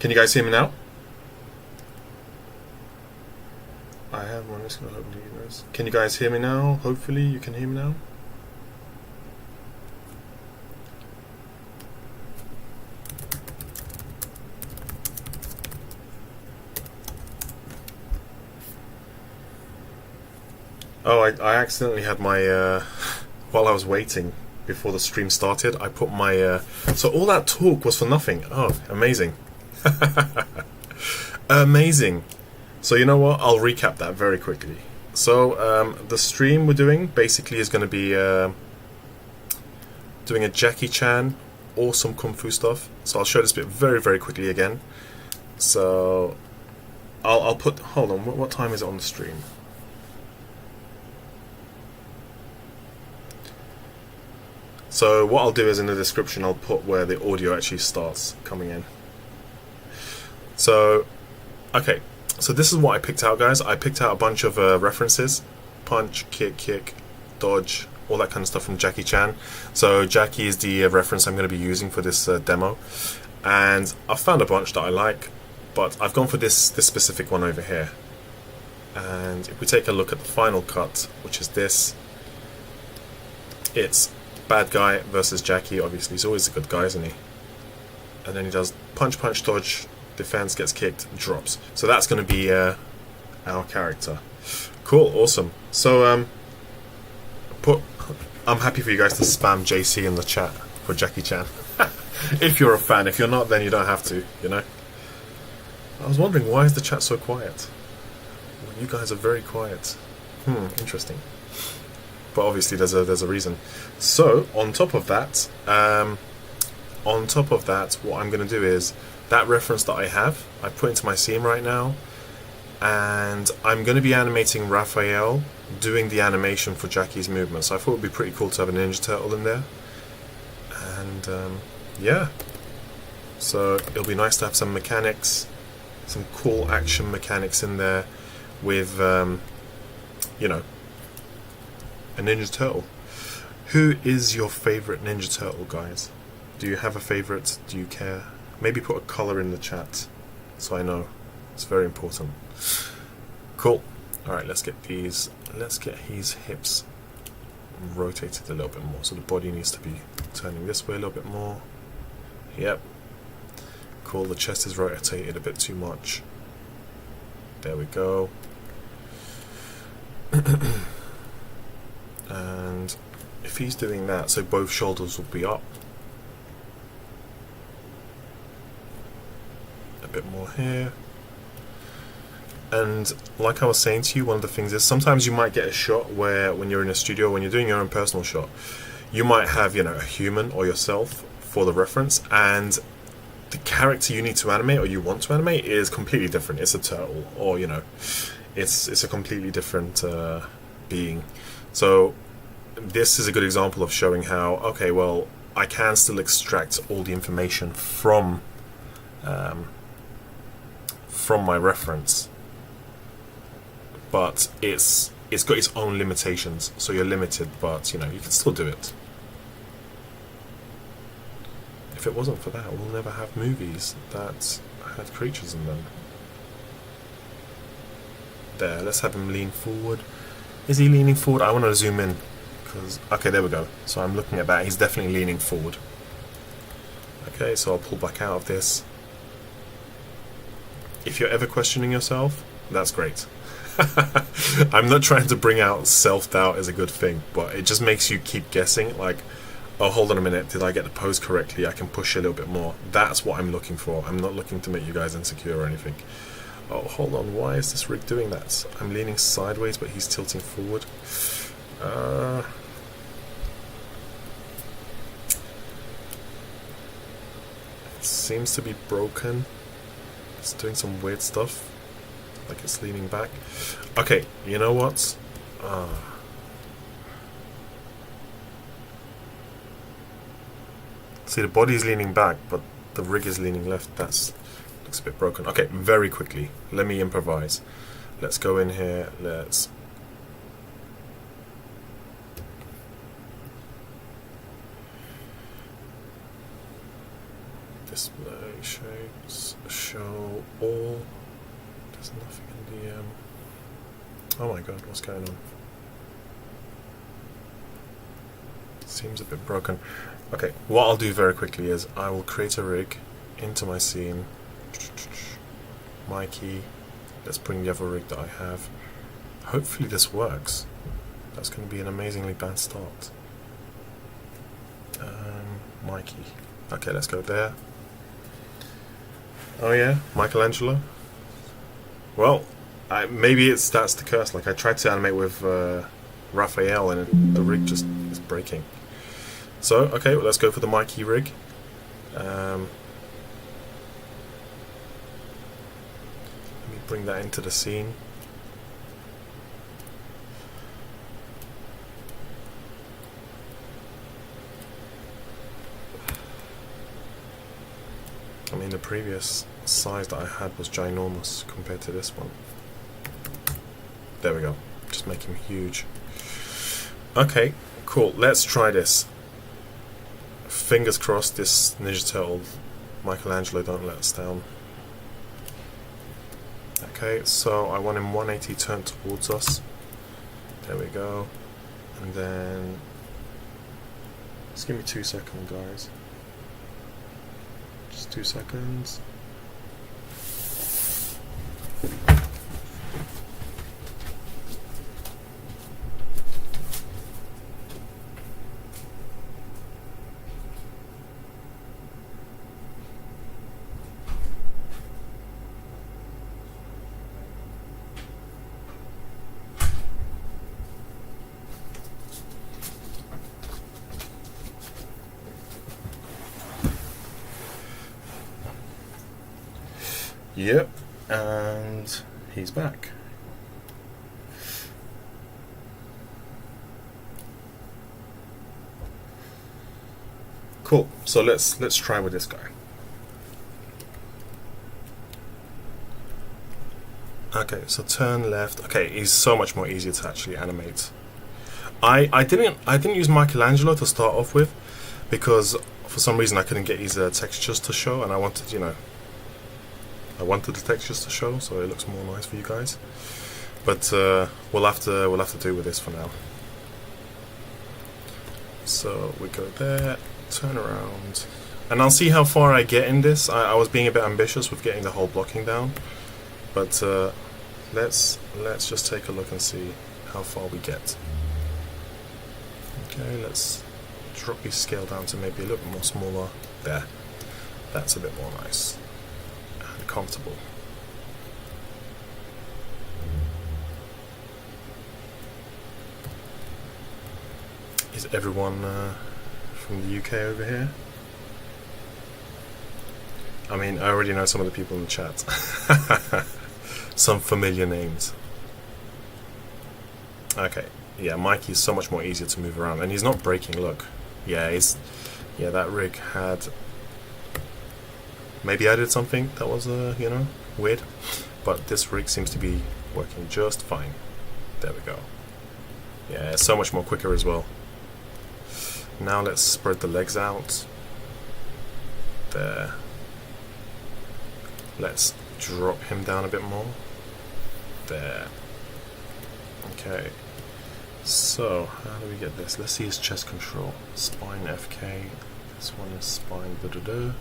Can you guys hear me now? I have one. It's gonna hopefully you guys. Can you guys hear me now? Hopefully you can hear me now. Oh, I accidentally had my while I was waiting before the stream started, I put my so all that talk was for nothing. Oh, amazing. Amazing. So you know what? I'll recap that very quickly. So the stream we're doing basically is going to be doing a Jackie Chan awesome kung fu stuff. So I'll show this bit very, very quickly again. So I'll put, hold on, what time is it on the stream? So what I'll do is in the description I'll put where the audio actually starts coming in. So, okay, so this is what I picked out, guys. I picked out a bunch of references. Punch, kick, dodge, all that kind of stuff from Jackie Chan. So Jackie is the reference I'm going to be using for this demo. And I found a bunch that I like, but I've gone for this specific one over here. And if we take a look at the final cut, which is this, it's bad guy versus Jackie. Obviously he's always a good guy, isn't he? And then he does punch, dodge, defense, gets kicked, drops. So that's going to be our character. Cool, awesome. So I'm happy for you guys to spam JC in the chat for Jackie Chan. If you're a fan. If you're not, then you don't have to, you know. I was wondering, why is the chat so quiet? Well, you guys are very quiet. Interesting. But obviously there's a reason. So on top of that, what I'm going to do is that reference that I put into my scene right now, and I'm going to be animating Raphael doing the animation for Jackie's movement. So I thought it would be pretty cool to have a Ninja Turtle in there. And yeah, so it'll be nice to have some mechanics, some cool action mechanics in there with, you know, a Ninja Turtle. Who is your favorite Ninja Turtle, guys? Do you have a favorite? Do you care? Maybe put a color in the chat so I know. It's very important. Cool. Alright, let's get his hips rotated a little bit more. So the body needs to be turning this way a little bit more. Yep. Cool, the chest is rotated a bit too much. There we go. And if he's doing that, so both shoulders will be up. A bit more here. And like I was saying to you, one of the things is sometimes you might get a shot where when you're in a studio, when you're doing your own personal shot, you might have, you know, a human or yourself for the reference, and the character you need to animate or you want to animate is completely different. It's a turtle, or, you know, it's a completely different being. So this is a good example of showing how, okay, well, I can still extract all the information from my reference, but it's got its own limitations. So you're limited, but you know, you can still do it. If it wasn't for that, we'll never have movies that had creatures in them. There, let's have him lean forward. Is he leaning forward? I want to zoom in. Okay, there we go. So I'm looking at that. He's definitely leaning forward. Okay, so I'll pull back out of this. If you're ever questioning yourself, that's great. I'm not trying to bring out self-doubt as a good thing, but it just makes you keep guessing, like, oh, hold on a minute, did I get the pose correctly? I can push a little bit more. That's what I'm looking for. I'm not looking to make you guys insecure or anything. Oh, hold on, why is this rig doing that? I'm leaning sideways, but he's tilting forward. It seems to be broken. It's doing some weird stuff. Like it's leaning back. Okay, you know what? See, the body's leaning back, but the rig is leaning left. That's looks a bit broken. Okay, very quickly. Let me improvise. Let's go in here. Let's display shapes, show. go all. There's nothing in the. Oh my god, what's going on? Seems a bit broken. Okay, what I'll do very quickly is I will create a rig into my scene. My key. Let's bring the other rig that I have. Hopefully this works. That's going to be an amazingly bad start. My key. Okay, let's go there. Oh yeah, Michelangelo. Well, maybe that's the curse. Like I tried to animate with Raphael and the rig just is breaking. So okay, well, let's go for the Mikey rig. Let me bring that into the scene. I mean, the previous size that I had was ginormous compared to this one. There we go. Just make him huge. Okay, cool. Let's try this. Fingers crossed this Ninja Turtle Michelangelo don't let us down. Okay, so I want him 180 turned towards us. There we go. And then... Just give me 2 seconds, guys. Just 2 seconds. Yep, and he's back. Cool. So let's try with this guy. Okay, so turn left. Okay, he's so much more easier to actually animate. I didn't use Michelangelo to start off with because for some reason I couldn't get his textures to show, and I wanted, I wanted the textures to show, so it looks more nice for you guys. But we'll have to do with this for now. So we go there, turn around, and I'll see how far I get in this. I was being a bit ambitious with getting the whole blocking down, but let's just take a look and see how far we get. Okay, let's drop the scale down to maybe a little bit more smaller. There, that's a bit more nice. Comfortable. Is everyone from the UK over here? I mean, I already know some of the people in the chat. Some familiar names. Okay, yeah, Mikey's so much more easier to move around, and he's not breaking. Look, yeah, that rig had. Maybe I did something that was, weird. But this rig seems to be working just fine. There we go. Yeah, it's so much more quicker as well. Now let's spread the legs out. There. Let's drop him down a bit more. There. Okay. So, how do we get this? Let's see his chest control. Spine FK. This one is spine da-da-da.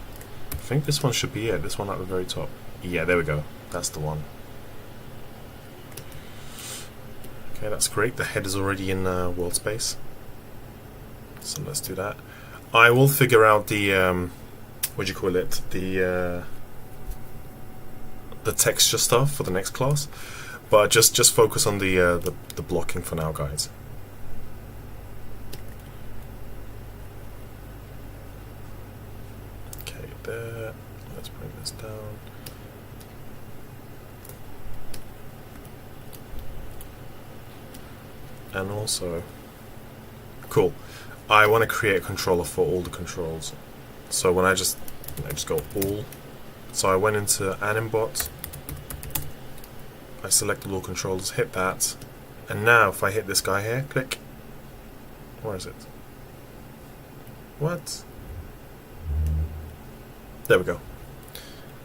I think this one should be it, this one at the very top. Yeah, there we go. That's the one. Okay, that's great. The head is already in world space. So let's do that. I will figure out the the texture stuff for the next class. But just focus on the blocking for now, guys. There. Let's bring this down. And also, cool. I want to create a controller for all the controls. So when I just go all. So I went into Animbot. I selected all controllers, hit that, and now if I hit this guy here, click. Where is it? What? There we go.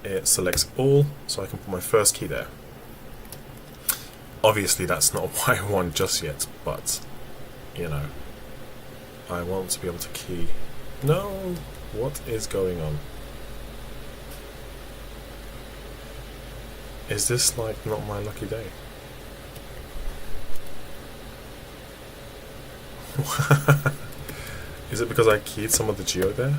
it selects all, so I can put my first key there. Obviously that's not what I want just yet, but you know, I want to be able to key. No, what is going on? Is this like not my lucky day? Is it because I keyed some of the geo there?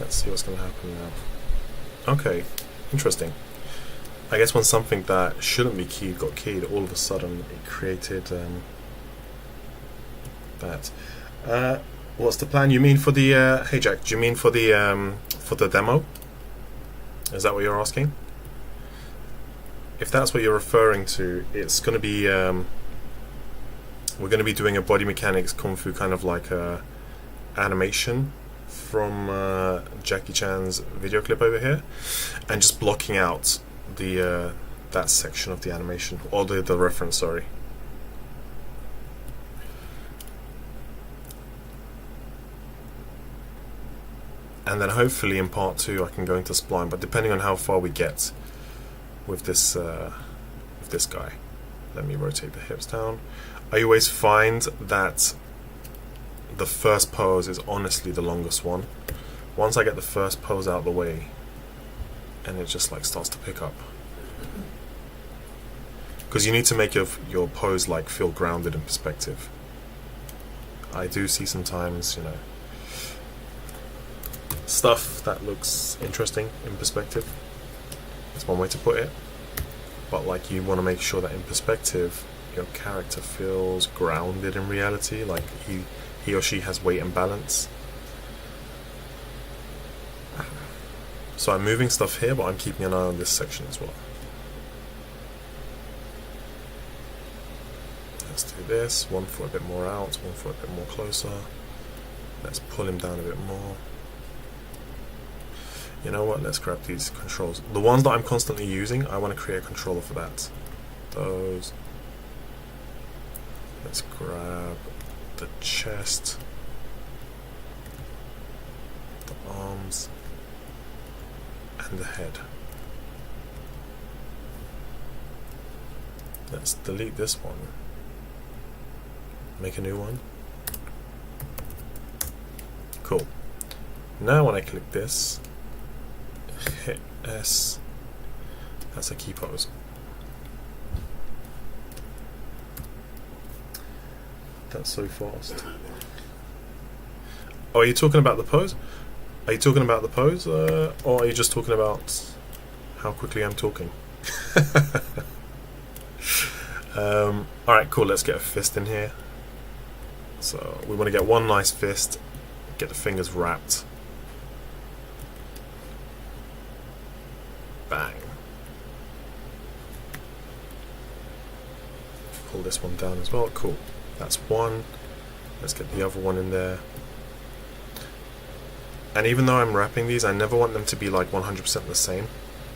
Let's see what's going to happen now. Okay, interesting. I guess when something that shouldn't be keyed got keyed, all of a sudden it created that. What's the plan? You mean for the hey Jack? Do you mean for the demo? Is that what you're asking? If that's what you're referring to, it's going to be we're going to be doing a body mechanics kung fu kind of like a animation from Jackie Chan's video clip over here, and just blocking out the that section of the animation, or the reference, sorry. And then hopefully in part 2 I can go into spline, but depending on how far we get with this guy. Let me rotate the hips down. I always find that the first pose is honestly the longest one. Once I get the first pose out of the way, and it just like starts to pick up. Because you need to make your pose like feel grounded in perspective. I do see sometimes, you know, stuff that looks interesting in perspective. That's one way to put it. But like, you want to make sure that in perspective your character feels grounded in reality, like he or she has weight and balance. So I'm moving stuff here, but I'm keeping an eye on this section as well. Let's do this, one foot a bit more out, one foot a bit more closer. Let's pull him down a bit more. You know what, let's grab these controls. The ones that I'm constantly using, I want to create a controller for that. Those. Let's grab the chest, the arms, and the head. Let's delete this one. Make a new one. Cool. Now when I click this, hit S, that's a key pose. That's so fast. Oh, are you talking about the pose? Are you talking about the pose? Or are you just talking about how quickly I'm talking? Alright, cool, let's get a fist in here. So we want to get one nice fist, get the fingers wrapped. Bang. Pull this one down as well, cool. That's one. Let's get the other one in there. And even though I'm wrapping these, I never want them to be like 100% the same.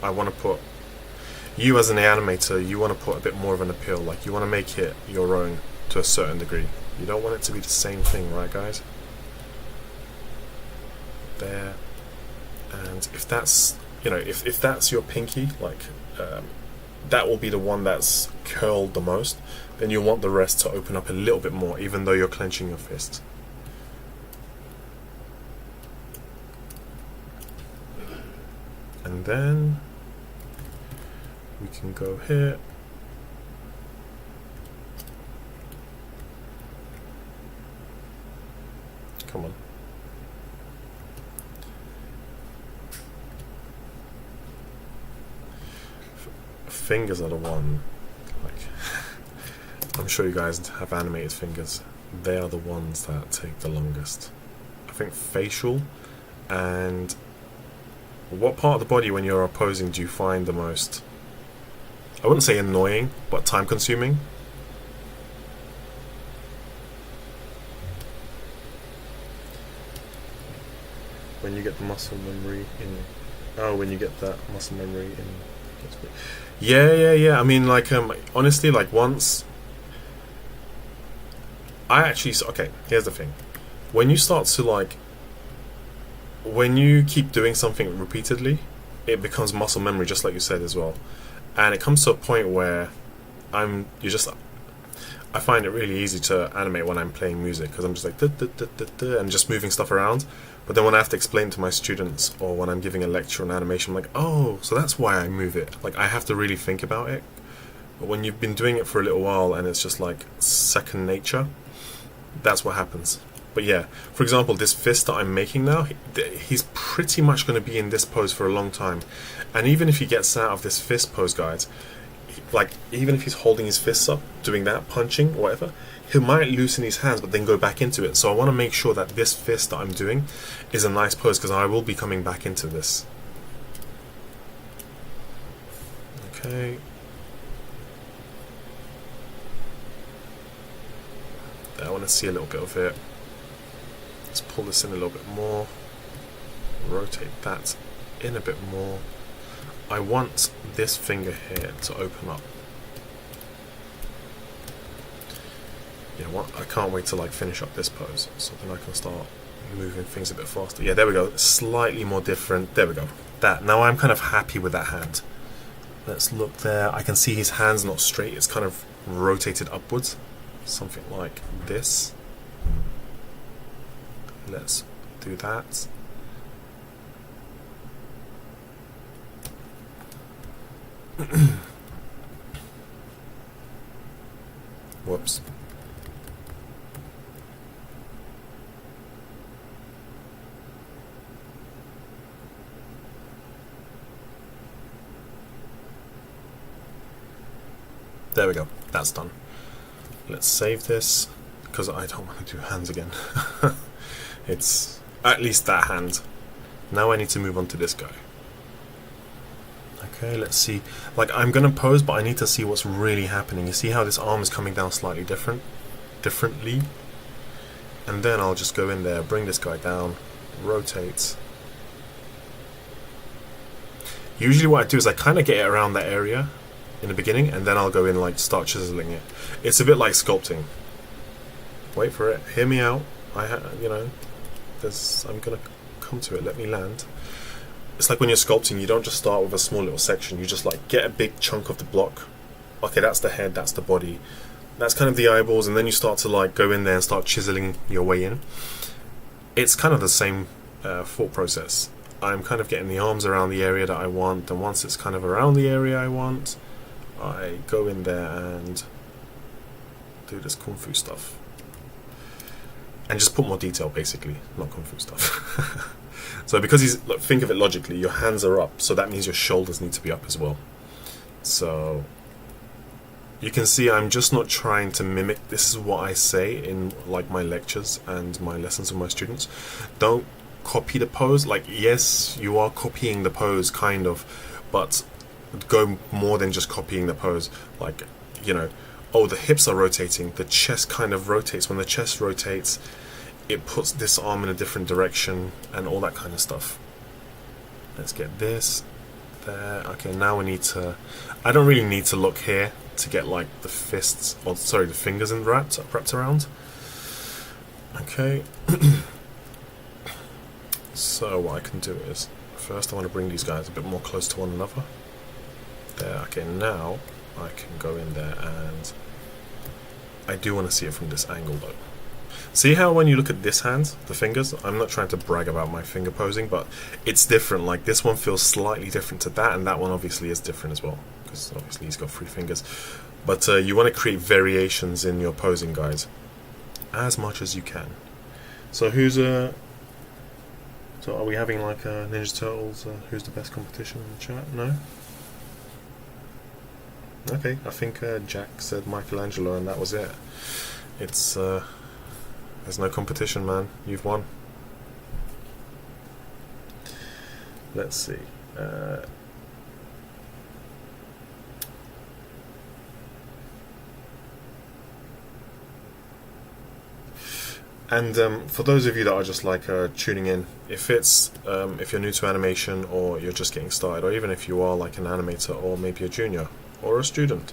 I want to put, you as an animator, you want to put a bit more of an appeal. Like, you want to make it your own to a certain degree. You don't want it to be the same thing, right guys? There. And if that's, you know, if that's your pinky, like that will be the one that's curled the most, then you want the rest to open up a little bit more, even though you're clenching your fist. And then we can go here. Come on. Fingers are the one, like, I'm sure you guys have animated fingers. They are the ones that take the longest. I think facial, and what part of the body when you're posing do you find the most, I wouldn't say annoying, but time consuming? When you get the muscle memory in, oh, when you get that muscle memory in. Yeah. I mean, like, honestly, like, once I actually, okay, here's the thing. When you start to, like, when you keep doing something repeatedly, it becomes muscle memory, just like you said as well. And it comes to a point where I find it really easy to animate when I'm playing music, because I'm just like and just moving stuff around. But then when I have to explain to my students, or when I'm giving a lecture on animation, I'm like, oh, so that's why I move it. Like, I have to really think about it. But when you've been doing it for a little while and it's just like second nature, that's what happens. But yeah, for example, this fist that I'm making now, he's pretty much going to be in this pose for a long time. And even if he gets out of this fist pose, guys, like, even if he's holding his fists up, doing that, punching, whatever, he might loosen his hands but then go back into it. So I want to make sure that this fist that I'm doing is a nice pose, because I will be coming back into this. Okay. I want to see a little bit of it. Let's pull this in a little bit more. Rotate that in a bit more. I want this finger here to open up. Yeah, I can't wait to like finish up this pose, so then I can start moving things a bit faster. Yeah, there we go. Slightly more different. There we go. That. Now I'm kind of happy with that hand. Let's look there. I can see his hand's not straight. It's kind of rotated upwards. Something like this. Let's do that. Whoops. There we go. That's done. Let's save this, because I don't want to do hands again. It's at least that hand. Now I need to move on to this guy. Okay, let's see. Like, I'm gonna pose, but I need to see what's really happening. You see how this arm is coming down slightly differently? And then I'll just go in there, bring this guy down, rotate. Usually what I do is I kind of get it around that area in the beginning, and then I'll go in, like, start chiseling it. It's a bit like sculpting. Wait for it. Hear me out. You know, I'm gonna come to it. Let me land. It's like when you're sculpting, you don't just start with a small little section. You just like get a big chunk of the block. Okay, that's the head. That's the body. That's kind of the eyeballs, and then you start to like go in there and start chiseling your way in. It's kind of the same thought process. I'm kind of getting the arms around the area that I want, and once it's kind of around the area I want, I go in there and do this kung fu stuff. And just put more detail, basically, not kung fu stuff. So because look, think of it logically, your hands are up, so that means your shoulders need to be up as well. So you can see I'm just not trying to mimic. This is what I say in like my lectures and my lessons with my students. Don't copy the pose. Like, yes, you are copying the pose, kind of, but go more than just copying the pose. Like, you know, oh, the hips are rotating, the chest kind of rotates. When the chest rotates, it puts this arm in a different direction and all that kind of stuff. Let's get this there. Okay, now we need to, I don't really need to look here to get like the fists, or sorry, the fingers in wrapped around. Okay. So what I can do is, first I want to bring these guys a bit more close to one another. There. Okay, now I can go in there, and I do want to see it from this angle though. See how when you look at this hand, the fingers, I'm not trying to brag about my finger posing, but it's different. Like, this one feels slightly different to that, and that one obviously is different as well, because obviously he's got 3 fingers. But you want to create variations in your posing, guys, as much as you can. So so are we having like a Ninja Turtles, who's the best competition in the chat? No? Okay, I think Jack said Michelangelo and that was it. It's, there's no competition, man. You've won. Let's see. And for those of you that are just like tuning in, if you're new to animation, or you're just getting started, or even if you are like an animator, or maybe a junior or a student,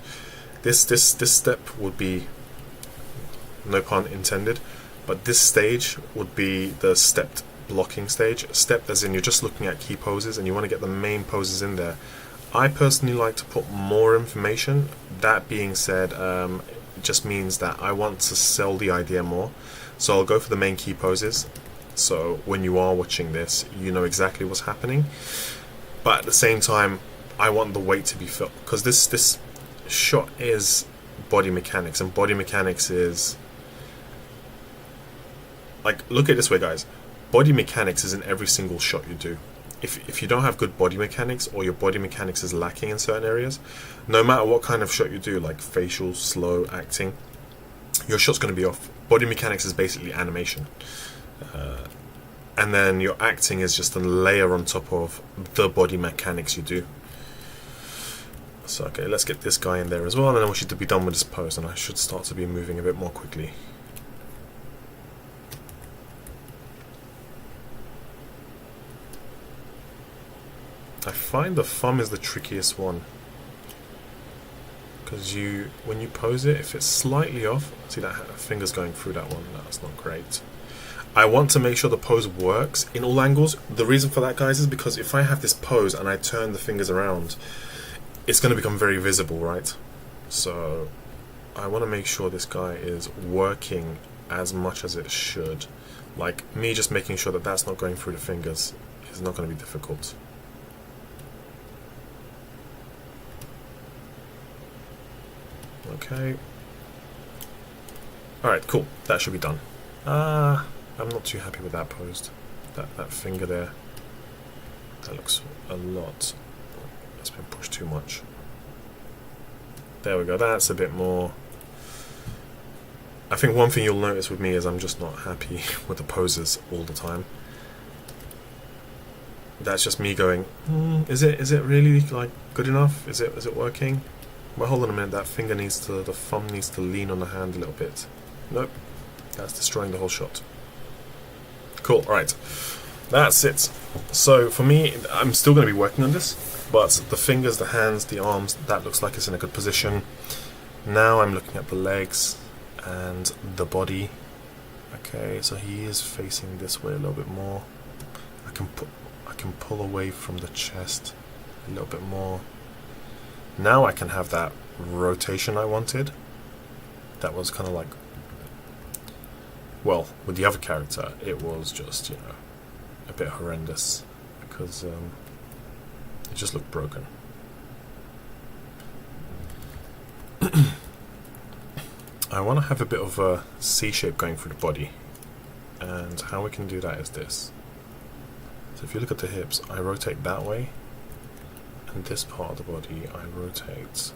this step would be, no pun intended, but this stage would be the stepped blocking stage. Step as in you're just looking at key poses and you want to get the main poses in there. I personally like to put more information. That being said, it just means that I want to sell the idea more. So I'll go for the main key poses. So when you are watching this, you know exactly what's happening. But at the same time, I want the weight to be felt, because this shot is body mechanics, and body mechanics is like, look at it this way, guys. Body mechanics is in every single shot you do. If you don't have good body mechanics, or your body mechanics is lacking in certain areas, no matter what kind of shot you do, like facial, slow, acting, your shot's going to be off. Body mechanics is basically animation. And then your acting is just a layer on top of the body mechanics you do. So okay, let's get this guy in there as well, and then we should be done with this pose, and I should start to be moving a bit more quickly. I find the thumb is the trickiest one, because when you pose it, if it's slightly off, see that finger's going through that one, that's not great. I want to make sure the pose works in all angles. The reason for that, guys, is because if I have this pose and I turn the fingers around, it's going to become very visible, right? So I want to make sure this guy is working as much as it should. Like, me just making sure that that's not going through the fingers is not going to be difficult. Okay. Alright, cool. That should be done. I'm not too happy with that pose. That finger there. That looks a lot. It's been pushed too much. There we go. That's a bit more. I think one thing you'll notice with me is I'm just not happy with the poses all the time. That's just me going, is it really like good enough? Is it working? Well, hold on a minute. That finger needs to, the thumb needs to lean on the hand a little bit. Nope. That's destroying the whole shot. Cool, alright. That's it. So for me, I'm still going to be working on this, but the fingers, the hands, the arms, that looks like it's in a good position. Now I'm looking at the legs and the body. Okay, so he is facing this way a little bit more. I can pull away from the chest a little bit more. Now I can have that rotation I wanted. That was kind of like, well, with the other character, it was just, you know, a bit horrendous because it just looked broken. I want to have a bit of a C shape going through the body, and how we can do that is this. So if you look at the hips, I rotate that way, and this part of the body I rotate.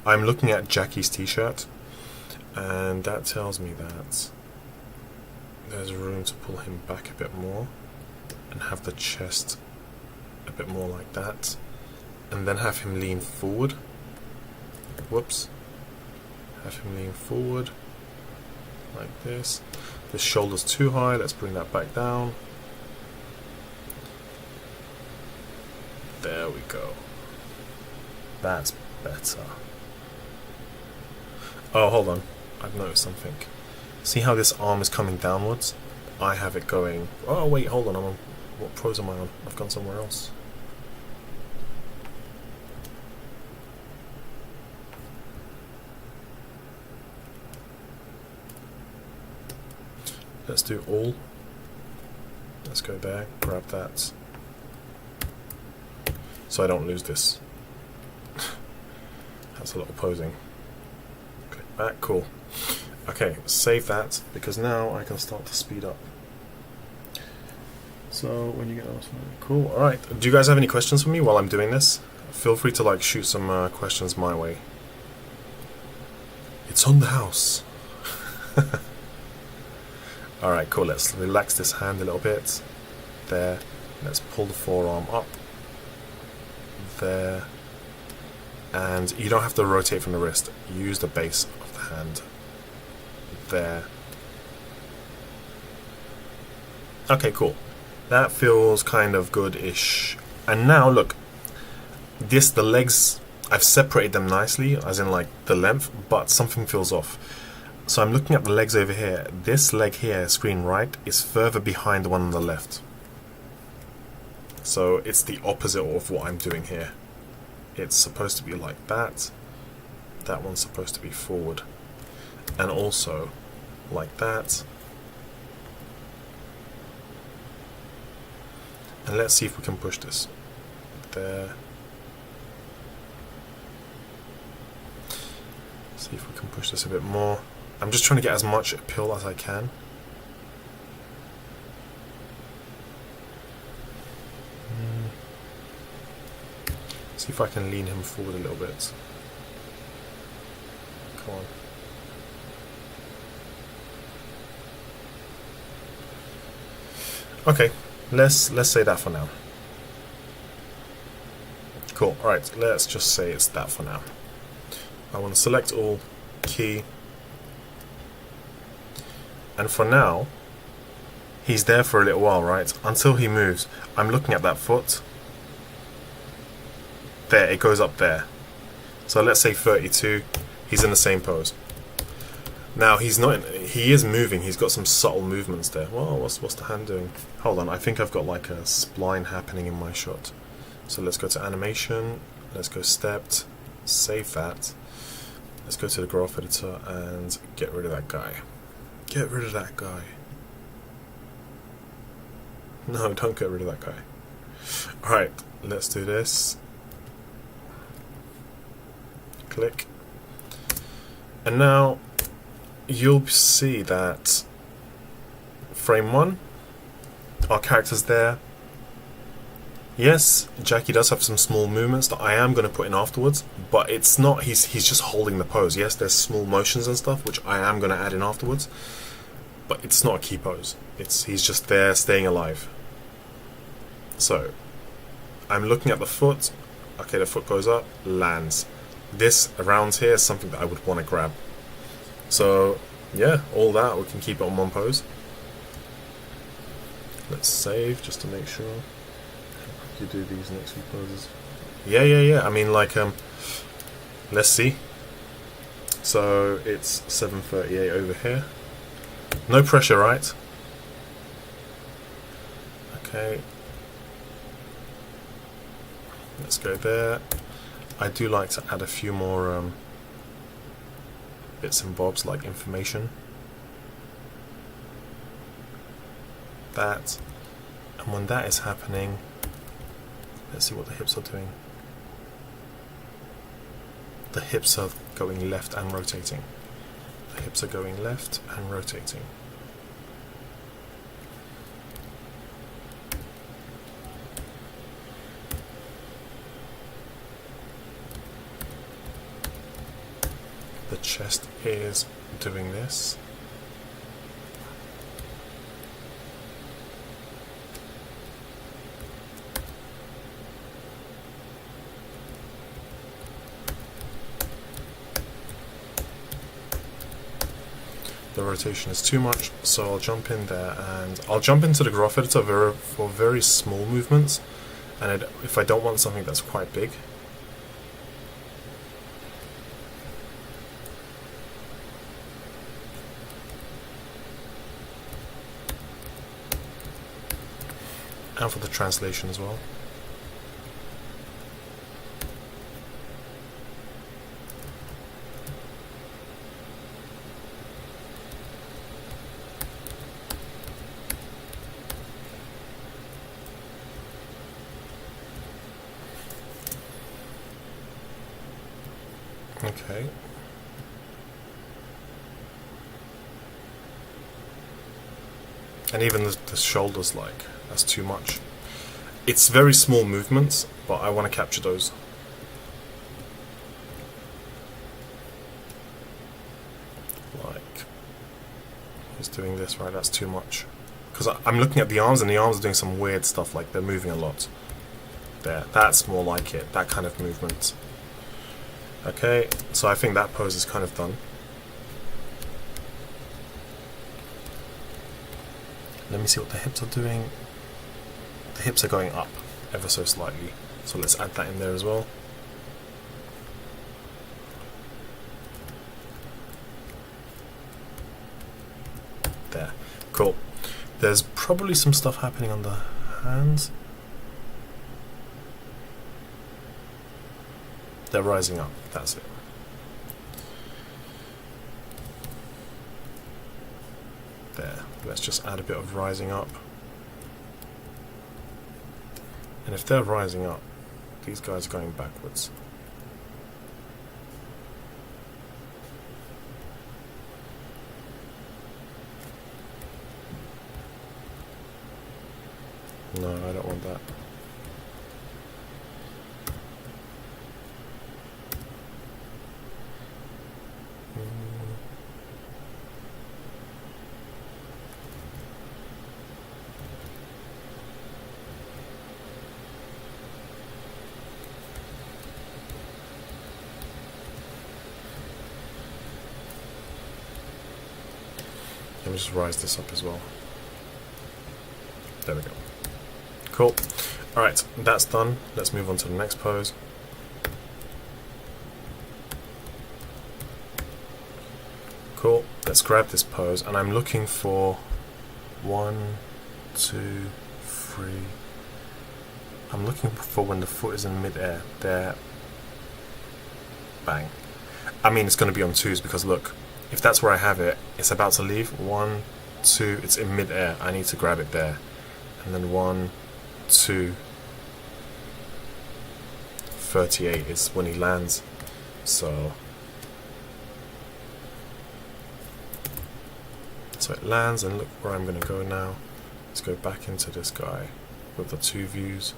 I'm looking at Jackie's t-shirt, and that tells me that there's room to pull him back a bit more and have the chest a bit more like that, and then have him lean forward. Whoops. Have him lean forward like this. This shoulder's too high, let's bring that back down. There we go. That's better. Oh, hold on. I've noticed something. See how this arm is coming downwards? I have it going... Oh, wait, hold on. I'm on... What pose am I on? I've gone somewhere else. Let's do all. Let's go there, grab that. So I don't lose this. That's a lot of posing. Okay, back, cool. Okay, save that, because now I can start to speed up. So when you get those, cool. Alright, do you guys have any questions for me while I'm doing this? Feel free to like shoot some questions my way. It's on the house. Alright, cool. Let's relax this hand a little bit. There. Let's pull the forearm up. There. And you don't have to rotate from the wrist. Use the base of the hand. There. Okay, cool. That feels kind of good-ish. And now, look. The legs, I've separated them nicely, as in like the length, but something feels off. So I'm looking at the legs over here. This leg here, screen right, is further behind the one on the left. So it's the opposite of what I'm doing here. It's supposed to be like that. That one's supposed to be forward. And also like that. And let's see if we can push this. There. See if we can push this a bit more. I'm just trying to get as much appeal as I can. See if I can lean him forward a little bit. Come on. Okay, let's say that for now. Cool. All right, let's just say it's that for now. I want to select all, key, and for now he's there for a little while, right? Until he moves. I'm looking at that foot. There, it goes up there. So let's say 32. He's in the same pose. Now he's not. He is moving. He's got some subtle movements there. Well, what's the hand doing? Hold on. I think I've got like a spline happening in my shot. So let's go to animation. Let's go stepped. Save that. Let's go to the graph editor and get rid of that guy. Get rid of that guy. No, don't get rid of that guy. Alright, let's do this. Click. And now you'll see that frame 1, our character's there. Yes, Jackie does have some small movements that I am going to put in afterwards, but it's not, he's just holding the pose. Yes, there's small motions and stuff, which I am going to add in afterwards, but it's not a key pose. He's just there, staying alive. So, I'm looking at the foot. Okay, the foot goes up, lands. This around here is something that I would want to grab. So, yeah, all that, we can keep it on one pose. Let's save, just to make sure. You do these next few poses. Yeah. I mean, like, let's see. So it's 7:38 over here. No pressure, right? Okay. Let's go there. I do like to add a few more bits and bobs, like information. That. And when that is happening, let's see what the hips are doing. The hips are going left and rotating. The hips are going left and rotating. The chest is doing this. The rotation is too much, so I'll jump in there, and I'll jump into the graph editor for very small movements, and if I don't want something that's quite big. And for the translation as well. Okay. And even the shoulders, like, that's too much. It's very small movements, but I want to capture those. Like, he's doing this, right? That's too much. Because I'm looking at the arms, and the arms are doing some weird stuff, like they're moving a lot. There, that's more like it, that kind of movement. Okay, so I think that pose is kind of done. Let me see what the hips are doing. The hips are going up ever so slightly, so let's add that in there as well. there. Cool. There's probably some stuff happening on the hands. They're rising up, that's it. There, let's just add a bit of rising up. And if they're rising up, these guys are going backwards. No, I don't want that. Let me just rise this up as well. There we go. Cool. Alright, that's done. Let's move on to the next pose. Cool. Let's grab this pose, and I'm looking for 1, 2, 3. I'm looking for when the foot is in mid-air. There. Bang. I mean, it's going to be on 2s because look, if that's where I have it, it's about to leave. 1, 2, it's in mid-air. I need to grab it there. And then 1, 2, 38 is when he lands. So it lands, and look where I'm going to go now. Let's go back into this guy with the 2 views.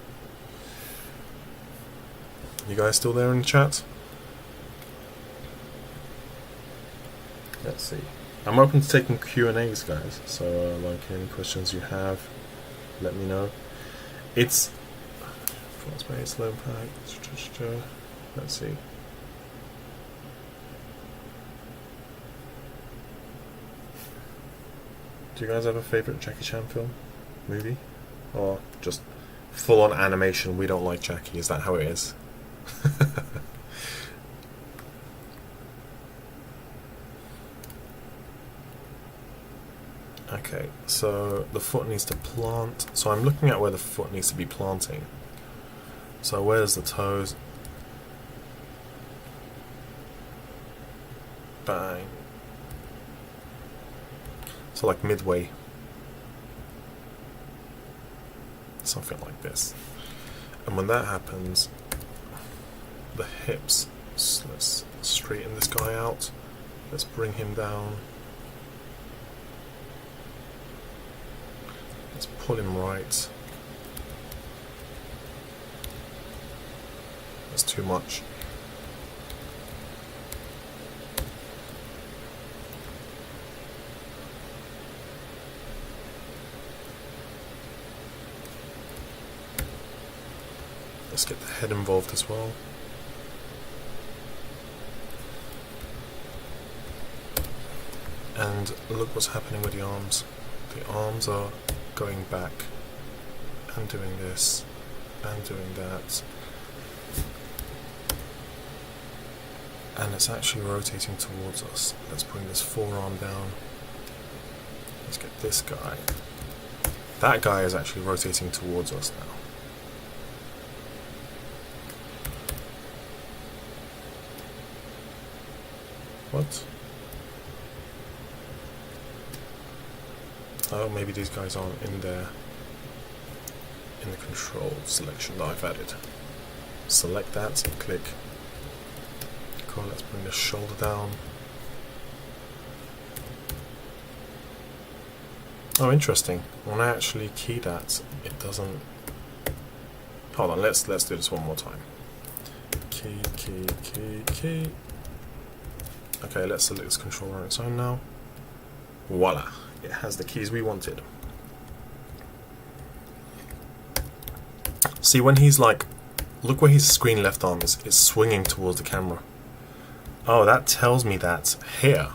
You guys still there in the chat? Let's see. I'm open to taking Q&As, guys. So like any questions you have, let me know. It's front space, low pack. Let's see. Do you guys have a favorite Jackie Chan film, movie, or just full-on animation? We don't like Jackie. Is that how it is? Okay, so the foot needs to plant. So I'm looking at where the foot needs to be planting. So where's the toes? Bang. So like midway. Something like this. And when that happens, the hips, let's straighten this guy out. Let's bring him down. Let's pull him right. That's too much. Let's get the head involved as well. And look what's happening with the arms. The arms are going back and doing this and doing that, and it's actually rotating towards us. Let's bring this forearm down. Let's get this guy. That guy is actually rotating towards us now. What? Oh, maybe these guys aren't in there in the control selection that I've added. Select that and click. Cool, let's bring the shoulder down. Oh, interesting. When I actually key that, it doesn't. Hold on, let's do this one more time. Key, key, key, key. Okay, let's select this controller on its own now. Voila. It has the keys we wanted. See, when he's like, look where his screen left arm is. It's swinging towards the camera. Oh, that tells me that here,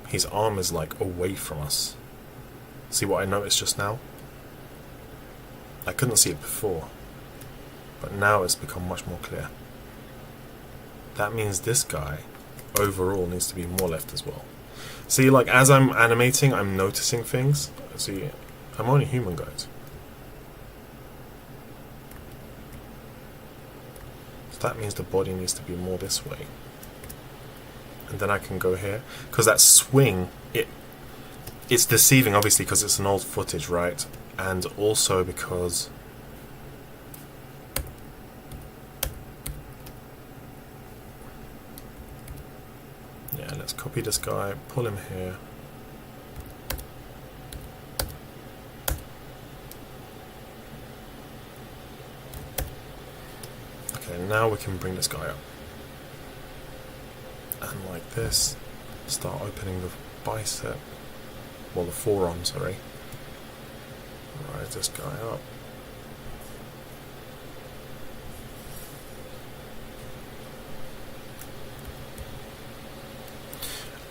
his arm is like away from us. See what I noticed just now? I couldn't see it before, but now it's become much more clear. That means this guy overall needs to be more left as well. See, like, as I'm animating, I'm noticing things. See, I'm only human, guys. So that means the body needs to be more this way. And then I can go here. Because that swing, it's deceiving, obviously, because it's an old footage, right? And also because... yeah, let's copy this guy, pull him here. Okay, now we can bring this guy up. And like this, start opening the bicep. Well, the forearm, sorry. Rise this guy up.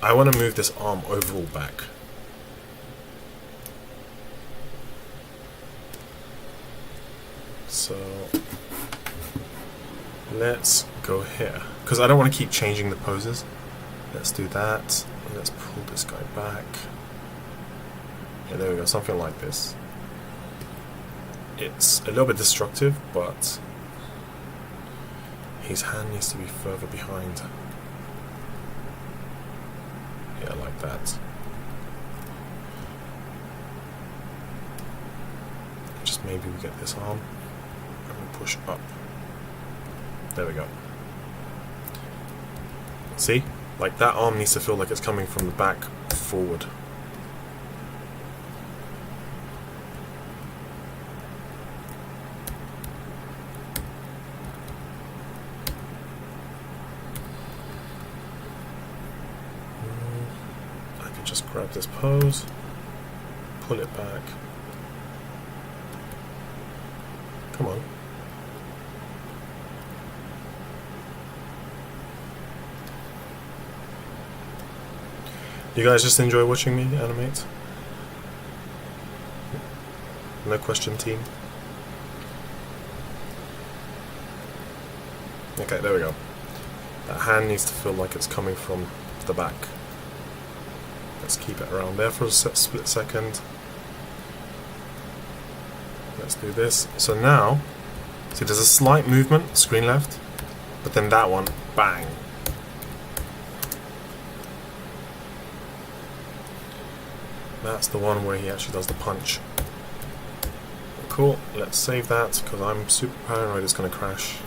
I want to move this arm overall back. So let's go here, because I don't want to keep changing the poses. Let's do that. Let's pull this guy back. Yeah, there we go, something like this. It's a little bit destructive, but his hand needs to be further behind. Yeah, like that. Just maybe we get this arm and we push up. There we go. See? Like, that arm needs to feel like it's coming from the back forward. I can just grab this pose, pull it back. Come on. You guys just enjoy watching me animate? No question, team? Okay, there we go. That hand needs to feel like it's coming from the back. Let's keep it around there for a split second. Let's do this. So now, see, there's a slight movement, screen left, but then that one, bang. That's the one where he actually does the punch. Cool, let's save that, because I'm super paranoid it's going to crash.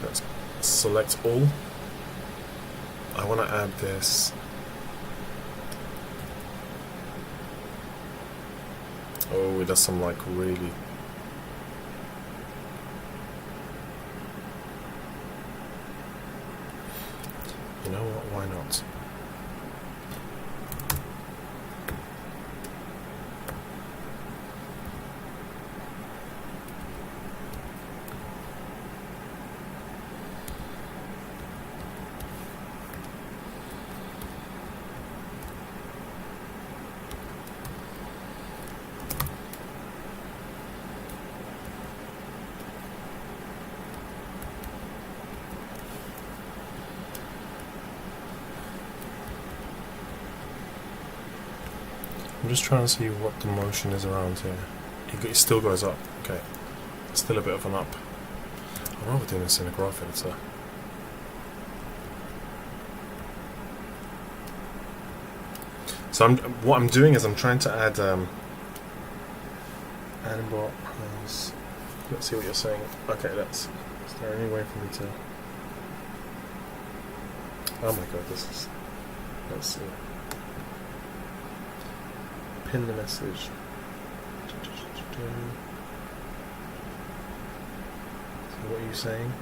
Let's select all. I want to add this. Oh, it does some like really... You know what, why not? I'm just trying to see what the motion is around here. It still goes up. Okay. Still a bit of an up. I'm rather doing this in a graph editor. So what I'm doing is I'm trying to add Animbot has... Let's see what you're saying. Okay, is there any way for me to... Oh my god, this is... Let's see. Pin the message. So what are you saying?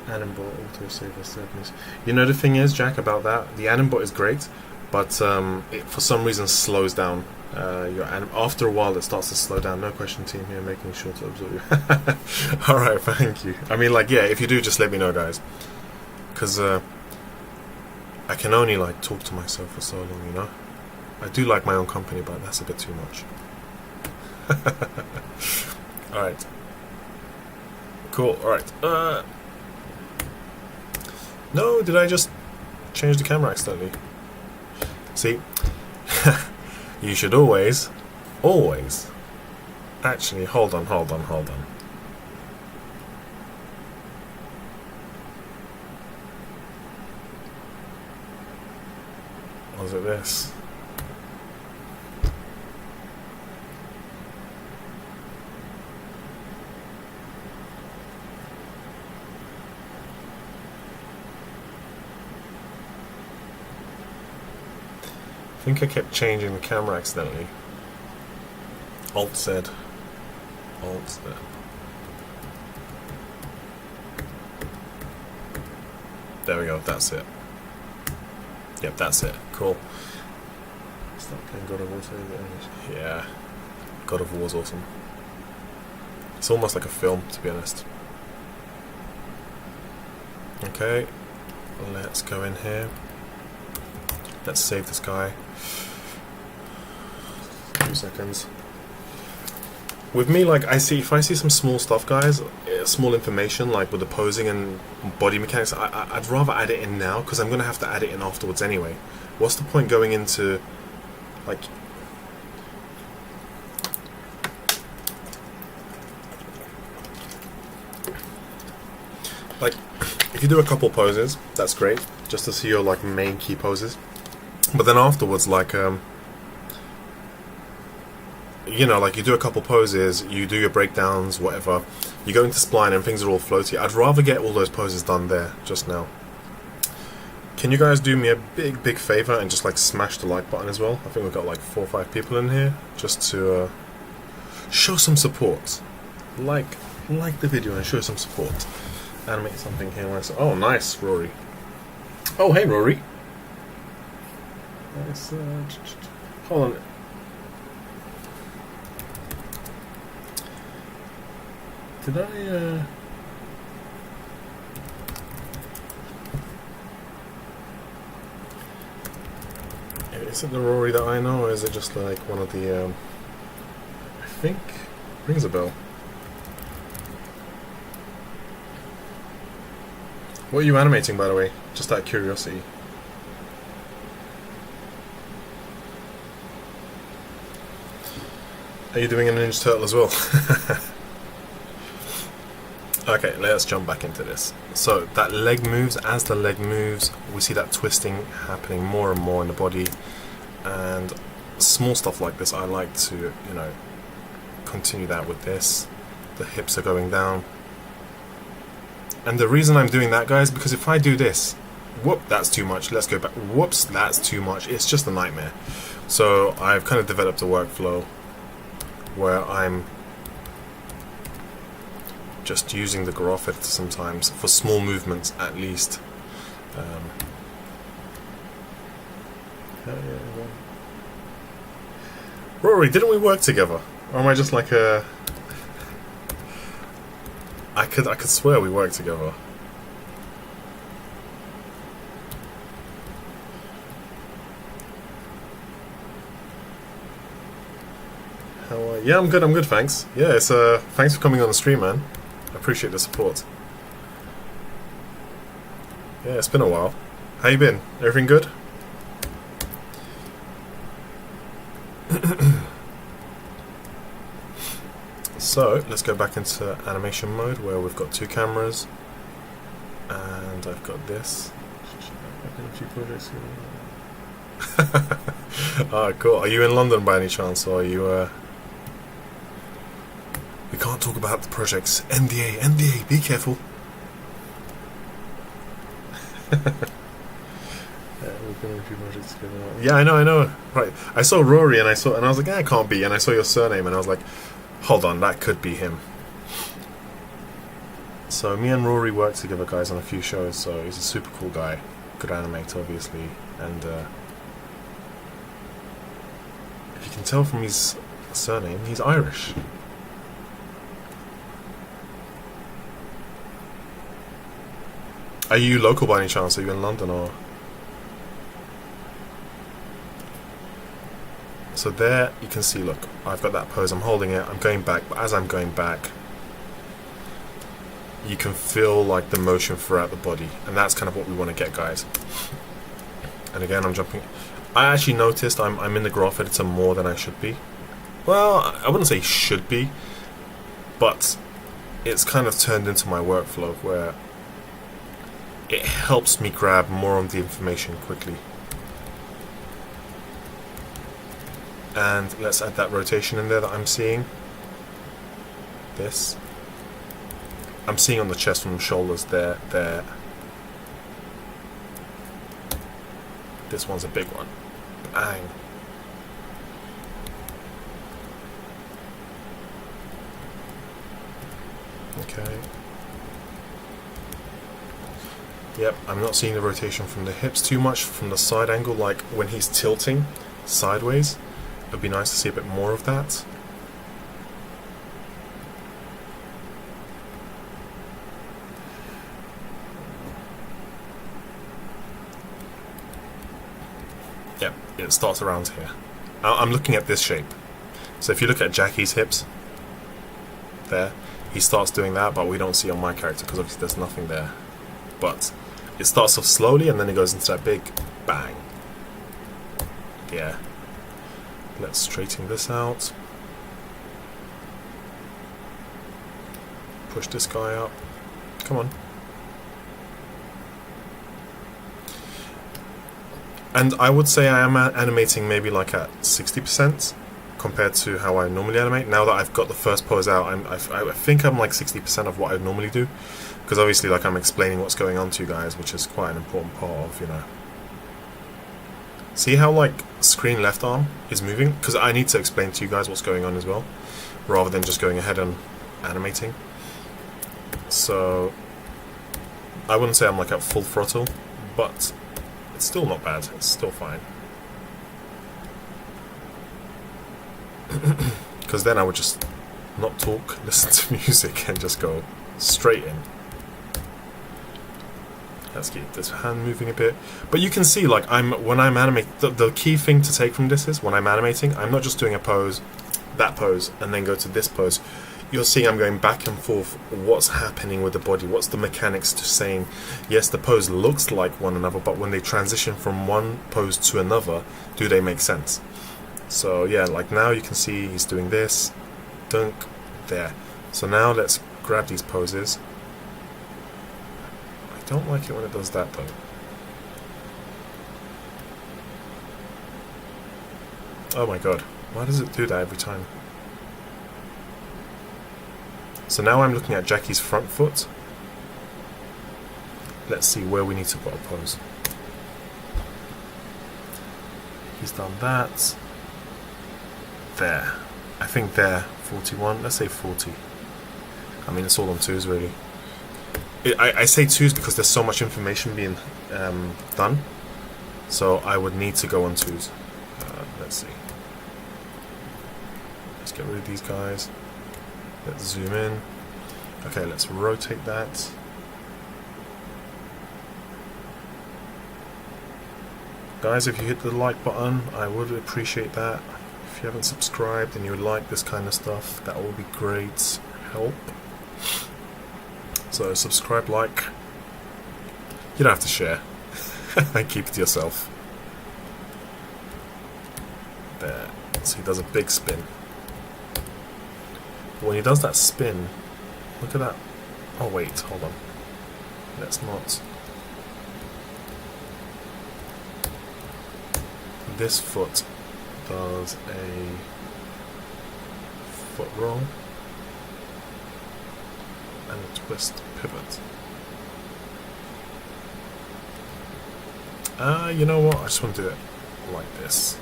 Animbot autosave as settings. You know the thing is, Jack, about that, the Animbot is great, but it for some reason slows down. After a while it starts to slow down. No question, team here, making sure to absorb you. Alright, thank you. I mean, like, yeah, if you do, just let me know, guys. Because I can only like talk to myself for so long, you know. I do like my own company, but that's a bit too much. Alright. Cool, alright. No, did I just change the camera accidentally? See, you should always, actually, hold on. Was it this? I think I kept changing the camera accidentally. Alt Z. There we go, that's it. Yep, that's it. Cool. Start playing God of War. Yeah. God of War's awesome. It's almost like a film, to be honest. Okay. Let's go in here. Let's save this guy. 2 seconds. With me, like, if I see some small stuff, guys, small information, like with the posing and body mechanics, I'd rather add it in now, because I'm going to have to add it in afterwards anyway. What's the point going into, like... if you do a couple poses, that's great, just to see your, like, main key poses. But then afterwards, like, you know, like you do a couple poses, you do your breakdowns, whatever, you go into spline and things are all floaty. I'd rather get all those poses done there, just now. Can you guys do me a big favor and just like smash the like button as well? I think we've got like 4 or 5 people in here, just to show some support. Like the video and show some support. Animate something here. Oh, nice, Rory. Oh, hey, Rory. Nice. Hold on. Did I, is it the Rory that I know, or is it just like one of the, I think, rings a bell. What are you animating, by the way? Just out of curiosity. Are you doing a Ninja Turtle as well? Okay, let's jump back into this. So that leg moves. As the leg moves, we see that twisting happening more and more in the body, and small stuff like this I like to, you know, continue that with this. The hips are going down, and the reason I'm doing that, guys, because if I do this, whoop, that's too much, let's go back, whoops, that's too much, it's just a nightmare. So I've kind of developed a workflow where I'm just using the graph editor sometimes for small movements, at least. Rory, didn't we work together? Or am I just like a... I could swear we worked together. How are you? Yeah, I'm good, thanks. Yeah, it's thanks for coming on the stream, man. I appreciate the support. Yeah, it's been a while. How you been? Everything good? So, let's go back into animation mode where we've got 2 cameras. And I've got this. Ah, cool. Are you in London by any chance, or are you... We can't talk about the projects. NDA, be careful. We've been in a few projects together. Yeah, I know. Right. I saw Rory and I was like, it can't be. And I saw your surname and I was like, hold on, that could be him. So me and Rory worked together, guys, on a few shows. So he's a super cool guy, good animator, obviously, and if you can tell from his surname, he's Irish. Are you local by any chance? Are you in London, or? So there you can see, look, I've got that pose, I'm holding it, I'm going back, but as I'm going back, you can feel like the motion throughout the body, and that's kind of what we want to get, guys. And again, I'm jumping. I actually noticed I'm in the graph editor more than I should be. Well, I wouldn't say should be, but it's kind of turned into my workflow where it helps me grab more of the information quickly. And let's add that rotation in there that I'm seeing. This. I'm seeing on the chest from the shoulders there. This one's a big one. Bang. Okay. Yep, I'm not seeing the rotation from the hips too much, from the side angle, like when he's tilting sideways. It would be nice to see a bit more of that. Yep, it starts around here. I'm looking at this shape. So if you look at Jackie's hips, there, he starts doing that, but we don't see on my character because obviously there's nothing there. But it starts off slowly and then it goes into that big bang. Yeah. Let's straighten this out. Push this guy up. Come on. And I would say I am animating maybe like at 60% compared to how I normally animate. Now that I've got the first pose out, I think I'm like 60% of what I normally do. Because obviously, like, I'm explaining what's going on to you guys, which is quite an important part of, you know. See how, like, screen left arm is moving? Because I need to explain to you guys what's going on as well, rather than just going ahead and animating. So, I wouldn't say I'm, like, at full throttle, but it's still not bad. It's still fine. Because then I would just not talk, listen to music, and just go straight in. Let's keep this hand moving a bit. But you can see, like, when I'm animating, the key thing to take from this is, when I'm animating, I'm not just doing a pose, that pose, and then go to this pose. You're seeing I'm going back and forth. What's happening with the body? What's the mechanics to saying, yes, the pose looks like one another, but when they transition from one pose to another, do they make sense? So, yeah, like now you can see he's doing this, dunk, there. So now let's grab these poses. I don't like it when it does that though. Oh my god, why does it do that every time? So now I'm looking at Jackie's front foot. Let's see where we need to put a pose. He's done that. There. I think there, 41, let's say 40. I mean, it's all on twos really. I say twos because there's so much information being done, so I would need to go on twos. Let's see. Let's get rid of these guys. Let's zoom in. Okay, let's rotate that. Guys, if you hit the like button, I would appreciate that. If you haven't subscribed and you like this kind of stuff, that will be great help. So subscribe, like. You don't have to share. And keep it to yourself. There. So he does a big spin. When he does that spin, look at that. Oh wait, hold on. Let's not. This foot does a foot roll and a twist pivot. You know what? I just want to do it like this.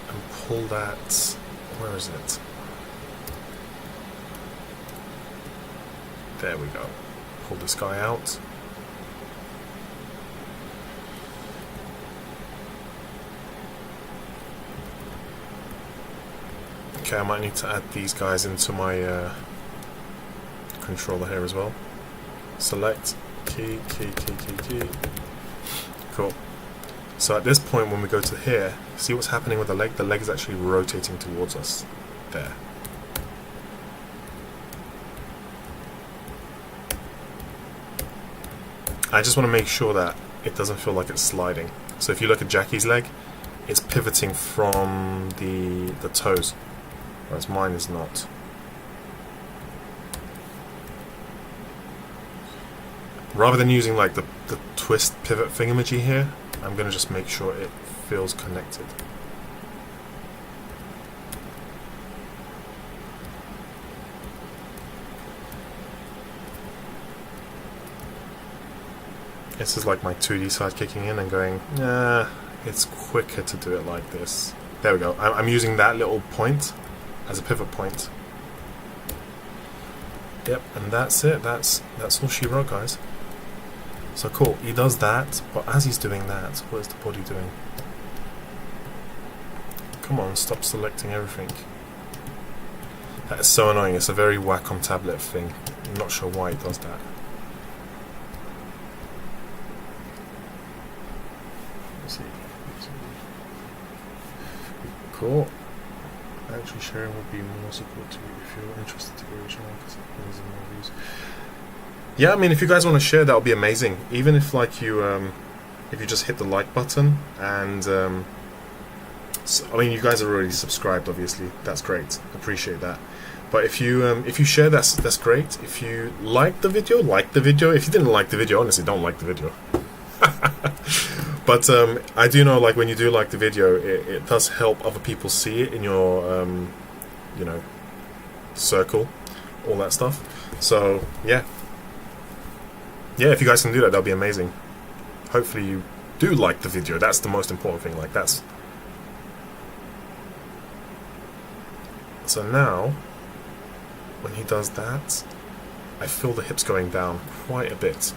And pull that. Where is it? There we go. Pull this guy out. Okay, I might need to add these guys into my controller here as well. Select, key. Cool. So at this point when we go to here, see what's happening with the leg? The leg is actually rotating towards us. There. I just want to make sure that it doesn't feel like it's sliding. So if you look at Jackie's leg, it's pivoting from the toes, whereas mine is not. Rather than using like the twist pivot thingamajig here, I'm going to just make sure it feels connected. This is like my 2D side kicking in and going, nah, it's quicker to do it like this. There we go. I'm using that little point as a pivot point. Yep, and that's it. That's all she wrote, guys. So cool. He does that, but as he's doing that, what is the body doing? Come on, stop selecting everything. That is so annoying. It's a very Wacom tablet thing. I'm not sure why he does that. Let's see. Cool. Actually, sharing would be more support to you if you're interested to go original because it brings in more views. Yeah, I mean, if you guys want to share, that would be amazing. Even if, like, if you just hit the like button and, so, I mean, you guys are already subscribed, obviously. That's great. Appreciate that. But if you share, that's great. If you like the video, like the video. If you didn't like the video, honestly, don't like the video. But I do know, like, when you do like the video, it does help other people see it in your, you know, circle, all that stuff. So, yeah. Yeah, if you guys can do that, that'll be amazing. Hopefully you do like the video. That's the most important thing. Like, that's... So now, when he does that, I feel the hips going down quite a bit.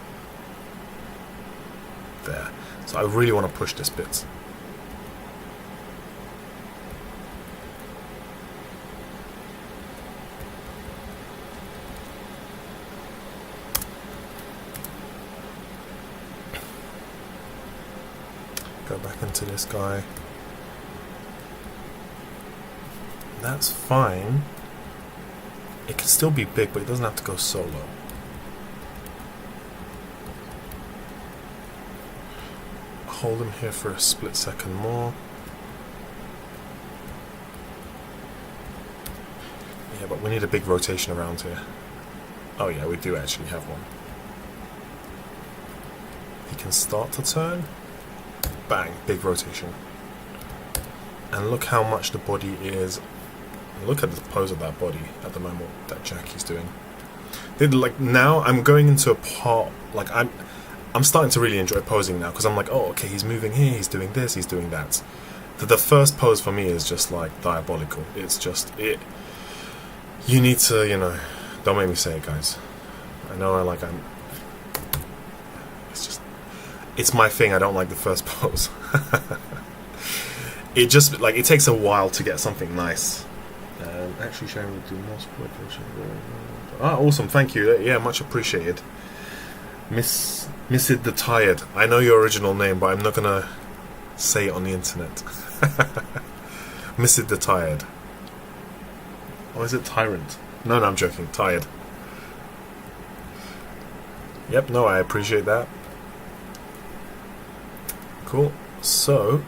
There. So I really want to push this bit. Go back into this guy. That's fine. It can still be big, but it doesn't have to go so low. Hold him here for a split second more. Yeah, but we need a big rotation around here. Oh yeah, we do actually have one. He can start to turn. Bang, big rotation. And look how much the body is. Look at the pose of that body at the moment that Jackie's doing. Like, now I'm going into a part, like, I'm starting to really enjoy posing now, because I'm like, oh, okay, he's moving here, he's doing this, he's doing that. The first pose for me is just like diabolical. It's just it. You need to, you know, don't make me say it, guys. I know I'm. It's just, it's my thing. I don't like the first pose. It just, like, it takes a while to get something nice. Actually, Sharon would do more support. Ah, awesome, thank you. Yeah, much appreciated. Missed the Tired. I know your original name, but I'm not gonna say it on the internet. Missed the Tired. Or is it Tyrant? No, I'm joking. Tired. Yep, no, I appreciate that. Cool. So,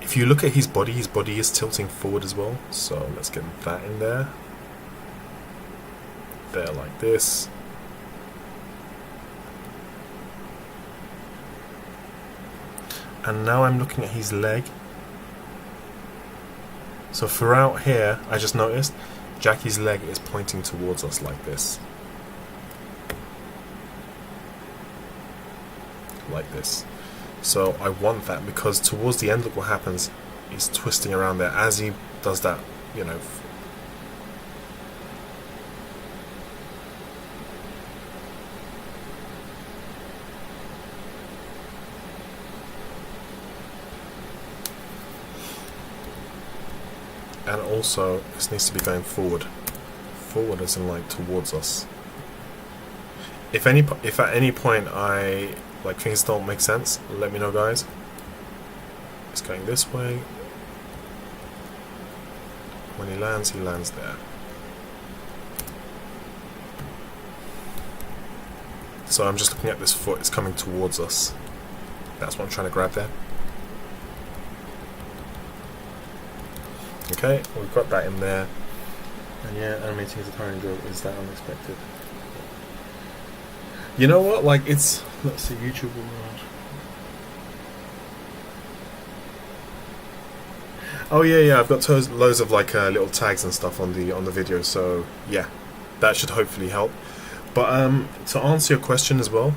if you look at his body is tilting forward as well. So let's get that in there. There, like this. And now I'm looking at his leg. So throughout here, I just noticed Jackie's leg is pointing towards us like this. Like this. So I want that, because towards the end, look what happens. He's twisting around there as he does that, you know. And also, this needs to be going forward. Forward as in, like, towards us. If at any point like, things don't make sense, let me know, guys. It's going this way. When he lands there. So I'm just looking at this foot, it's coming towards us. That's what I'm trying to grab there. Okay, we've got that in there. And yeah, animating is a tiring job. Is that unexpected? You know what? Like, it's... Let's see, YouTube will run. Oh yeah, I've got loads of like little tags and stuff on the video, so yeah, that should hopefully help. But to answer your question as well,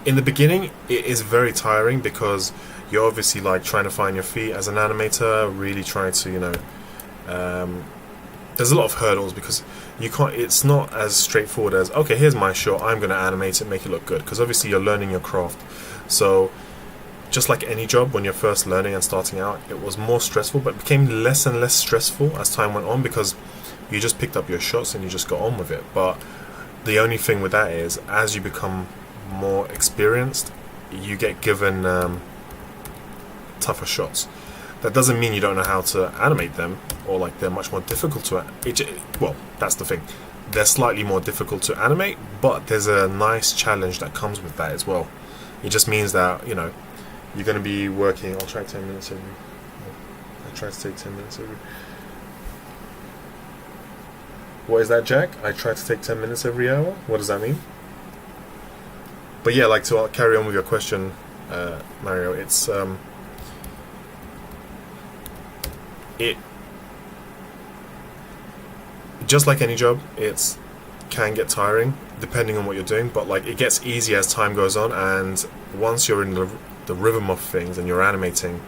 in the beginning it is very tiring because you're obviously like trying to find your feet as an animator, really trying to, you know, there's a lot of hurdles because you can't. It's not as straightforward as, okay, here's my shot, I'm going to animate it, make it look good, because obviously you're learning your craft. So just like any job, when you're first learning and starting out, it was more stressful, but it became less and less stressful as time went on because you just picked up your shots and you just got on with it. But the only thing with that is, as you become more experienced, you get given tougher shots. That doesn't mean you don't know how to animate them, or like they're much more difficult to well, that's the thing. They're slightly more difficult to animate, but there's a nice challenge that comes with that as well. It just means that, you know, you're going to be working. I'll try 10 minutes every. I try to take 10 minutes every. What is that, Jack? I try to take 10 minutes every hour? What does that mean? But yeah, like, to carry on with your question, Mario, it's it just like any job, it's can get tiring depending on what you're doing, but like it gets easier as time goes on, and once you're in the rhythm of things and you're animating,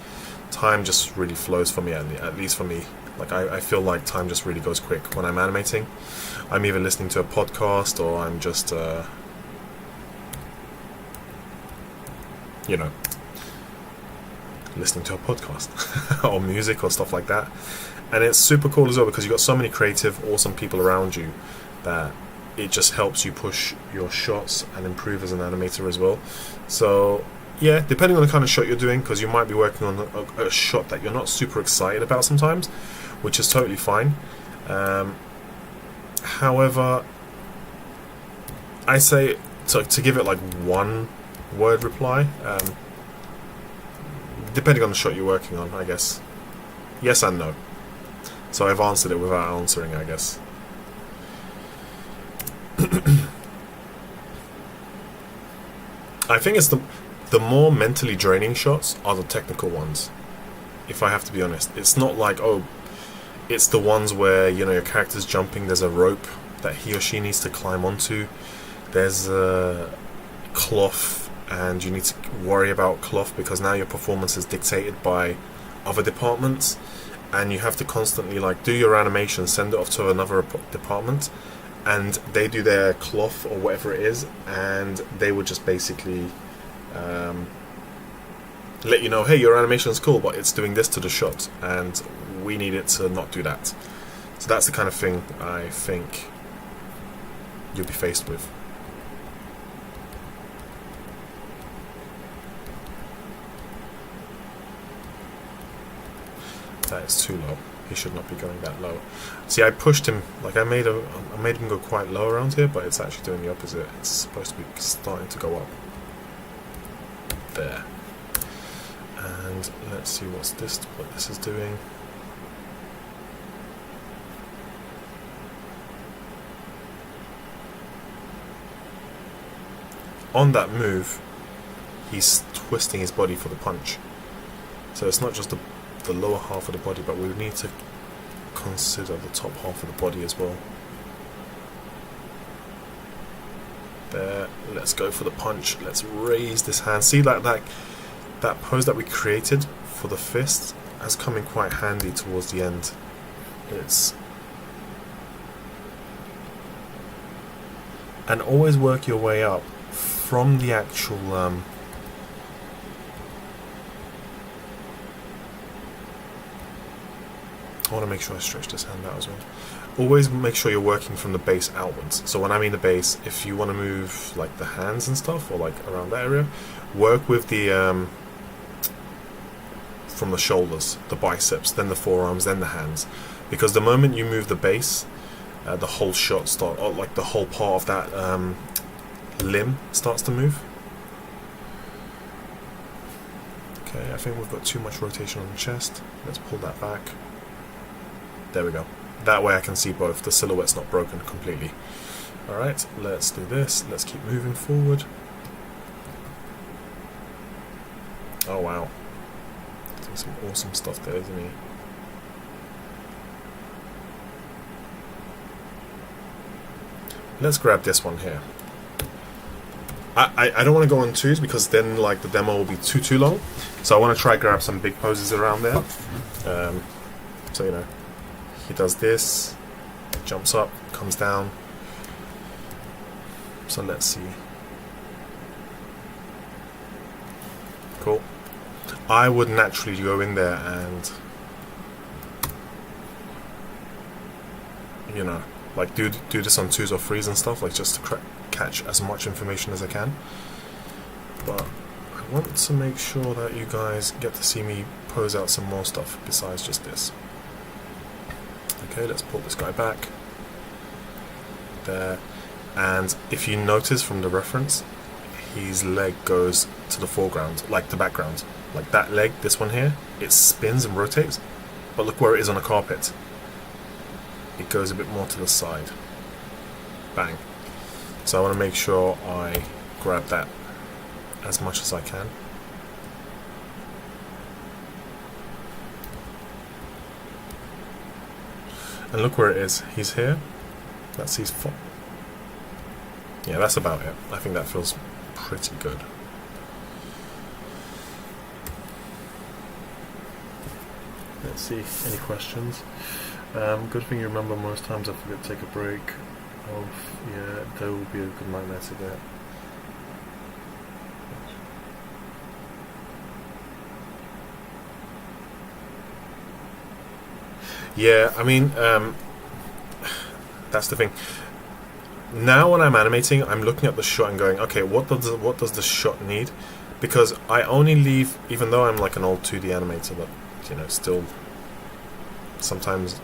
time just really flows for me, at least for me. Like I feel like time just really goes quick when I'm animating. I'm either listening to a podcast or I'm just you know, listening to a podcast or music or stuff like that. And it's super cool as well because you've got so many creative, awesome people around you that it just helps you push your shots and improve as an animator as well. So yeah, depending on the kind of shot you're doing, because you might be working on a shot that you're not super excited about sometimes, which is totally fine. However, I say to give it like one word reply, depending on the shot you're working on, I guess. Yes and no. So I've answered it without answering, I guess. I think it's the more mentally draining shots are the technical ones, if I have to be honest. It's not like, oh, it's the ones where, you know, your character's jumping, there's a rope that he or she needs to climb onto, there's a cloth and you need to worry about cloth because now your performance is dictated by other departments, and you have to constantly like do your animation, send it off to another department, and they do their cloth or whatever it is, and they would just basically let you know, hey, your animation is cool, but it's doing this to the shot, and we need it to not do that. So that's the kind of thing I think you'll be faced with. That is too low. He should not be going that low. See, I pushed him, like I made him go quite low around here, but it's actually doing the opposite. It's supposed to be starting to go up. There. And let's see what this is doing. On that move, he's twisting his body for the punch. So it's not just the lower half of the body, but we need to consider the top half of the body as well. There, let's go for the punch. Let's raise this hand. See, like that pose that we created for the fist has come in quite handy towards the end. And always work your way up from the actual I want to make sure I stretch this hand out as well. Always make sure you're working from the base outwards. So when I mean the base, if you want to move like the hands and stuff, or like around that area, work with the from the shoulders, the biceps, then the forearms, then the hands. Because the moment you move the base, the whole shot or like the whole part of that limb starts to move. Okay, I think we've got too much rotation on the chest. Let's pull that back. There we go. That way I can see both. The silhouette's not broken completely. Alright, let's do this. Let's keep moving forward. Oh wow. Doing some awesome stuff there, isn't he? Let's grab this one here. I don't want to go on twos because then like the demo will be too long. So I want to try grab some big poses around there. So you know, he does this, jumps up, comes down. So let's see. Cool. I would naturally go in there and, you know, like do this on twos or threes and stuff, like just to catch as much information as I can. But I want to make sure that you guys get to see me pose out some more stuff besides just this. Okay, let's pull this guy back. There. And if you notice from the reference, his leg goes to the foreground, like the background. Like that leg, this one here, it spins and rotates. But look where it is on the carpet. It goes a bit more to the side. Bang. So I want to make sure I grab that as much as I can. And look where it is. He's here. That's his foot. Yeah, that's about it. I think that feels pretty good. Let's see, any questions? Good thing you remember most times I forget to take a break. Oh, yeah, there will be a good nightmare to get. Yeah, I mean, that's the thing. Now when I'm animating, I'm looking at the shot and going, okay, what does the shot need? Because I only leave, even though I'm like an old 2D animator, but you know, still sometimes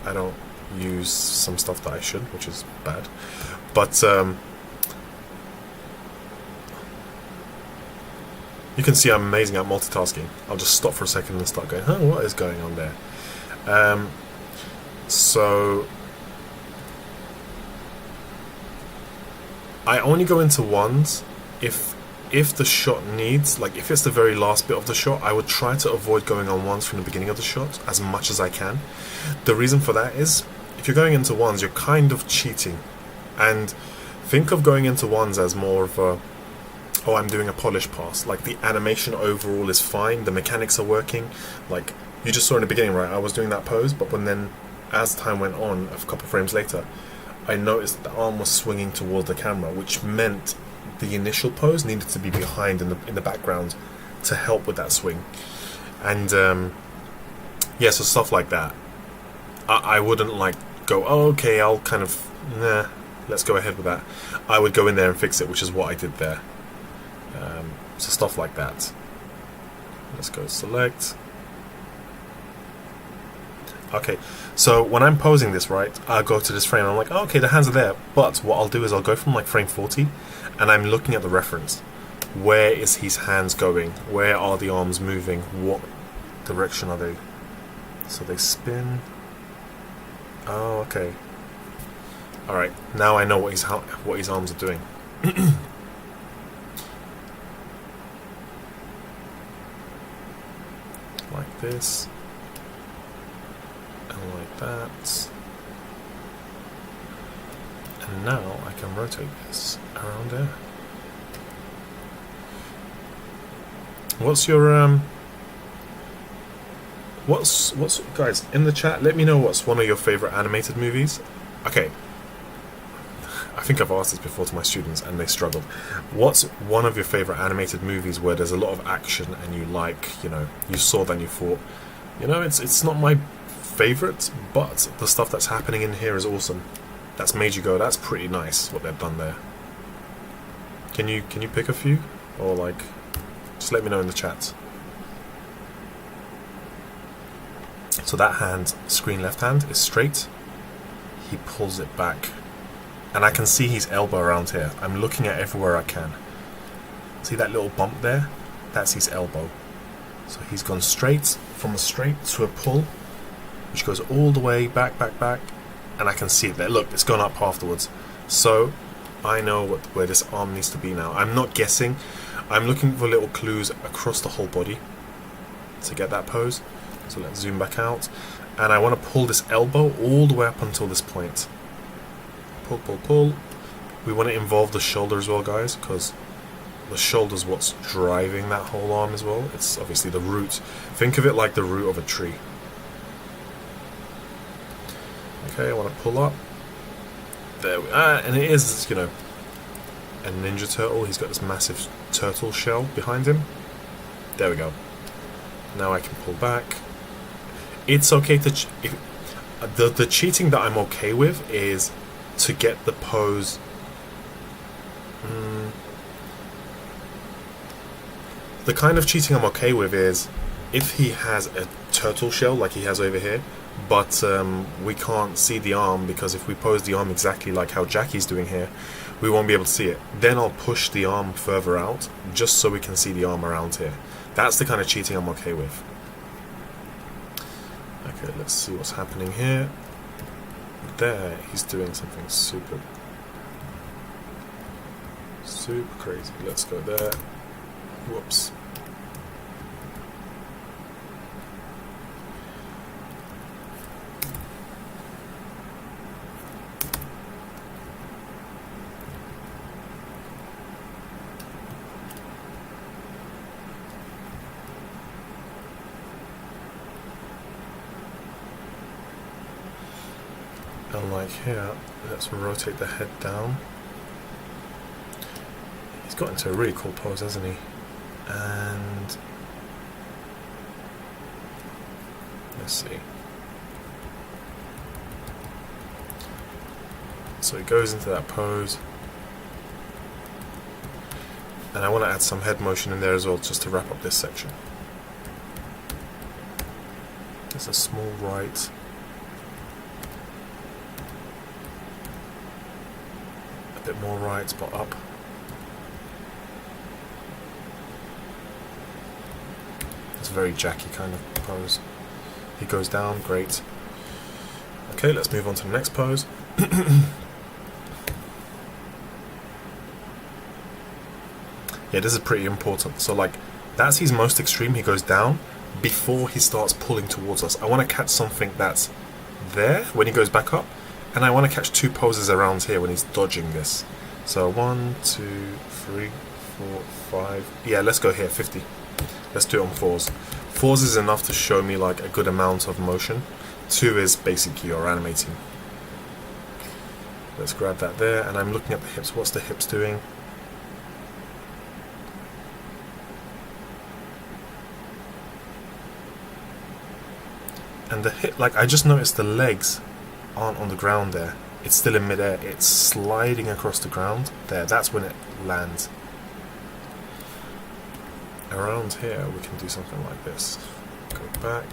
I don't use some stuff that I should, which is bad. But you can see I'm amazing at multitasking. I'll just stop for a second and start going, huh, what is going on there? So I only go into ones if the shot needs, like if it's the very last bit of the shot, I would try to avoid going on ones from the beginning of the shot as much as I can. The reason for that is, if you're going into ones, you're kind of cheating. And think of going into ones as more of a, oh, I'm doing a polish pass. Like the animation overall is fine, the mechanics are working. Like you just saw in the beginning, right? I was doing that pose, but then as time went on, a couple frames later, I noticed the arm was swinging towards the camera, which meant the initial pose needed to be behind in the background to help with that swing. And yeah, so stuff like that. I wouldn't like go, oh, okay, I'll kind of, nah, let's go ahead with that. I would go in there and fix it, which is what I did there. So stuff like that. Let's go select. Okay, so when I'm posing this, right, I'll go to this frame and I'm like, oh, okay, the hands are there, but what I'll do is I'll go from like frame 40 and I'm looking at the reference. Where is his hands going? Where are the arms moving? What direction are they? So they spin. Oh, okay. Alright, now I know what his arms are doing. Like this. Like that, and now I can rotate this around there. What's your what's guys in the chat? Let me know what's one of your favorite animated movies. Okay, I think I've asked this before to my students and they struggled. What's one of your favorite animated movies where there's a lot of action and you like, you know, you saw that and you thought, you know, it's not my favorite, but the stuff that's happening in here is awesome. That's made you go, that's pretty nice what they've done there. Can you pick a few, or like just let me know in the chat. So that hand, screen left hand, is straight. He pulls it back and I can see his elbow around here. I'm looking at everywhere I can. See that little bump there? That's his elbow. So he's gone straight, from a straight to a pull, which goes all the way back, and I can see it there. Look, it's gone up afterwards. So I know where this arm needs to be now. I'm not guessing. I'm looking for little clues across the whole body to get that pose. So let's zoom back out. And I want to pull this elbow all the way up until this point. Pull, pull, pull. We want to involve the shoulder as well, guys, because the shoulder's what's driving that whole arm as well. It's obviously the root. Think of it like the root of a tree. Okay, I want to pull up. There we are. And it is, you know, a Ninja Turtle. He's got this massive turtle shell behind him. There we go. Now I can pull back. It's okay to... the cheating that I'm okay with is to get the pose... The kind of cheating I'm okay with is if he has a turtle shell like he has over here, but we can't see the arm, because if we pose the arm exactly like how Jackie's doing here, we won't be able to see it. Then I'll push the arm further out just so we can see the arm around here. That's the kind of cheating I'm okay with. Okay, let's see what's happening here. There, he's doing something super crazy. Let's go there. Whoops. And like here, let's rotate the head down. He's got into a really cool pose, hasn't he? And let's see. So he goes into that pose, and I want to add some head motion in there as well, just to wrap up this section. There's a small right. A bit more right, but up. It's a very Jackie kind of pose. He goes down, great. Okay, let's move on to the next pose. Yeah, this is pretty important. So like, that's his most extreme. He goes down before he starts pulling towards us. I want to catch something that's there when he goes back up, and I want to catch two poses around here when he's dodging this. So 1, 2, 3, 4, 5. Yeah, let's go here, 50. Let's do it on 4s. 4s is enough to show me like a good amount of motion. 2 is basically your animating. Let's grab that there, and I'm looking at the hips. What's the hips doing? And the hip, like I just noticed the legs aren't on the ground there. It's still in midair. It's sliding across the ground. There, that's when it lands. Around here we can do something like this. Go back.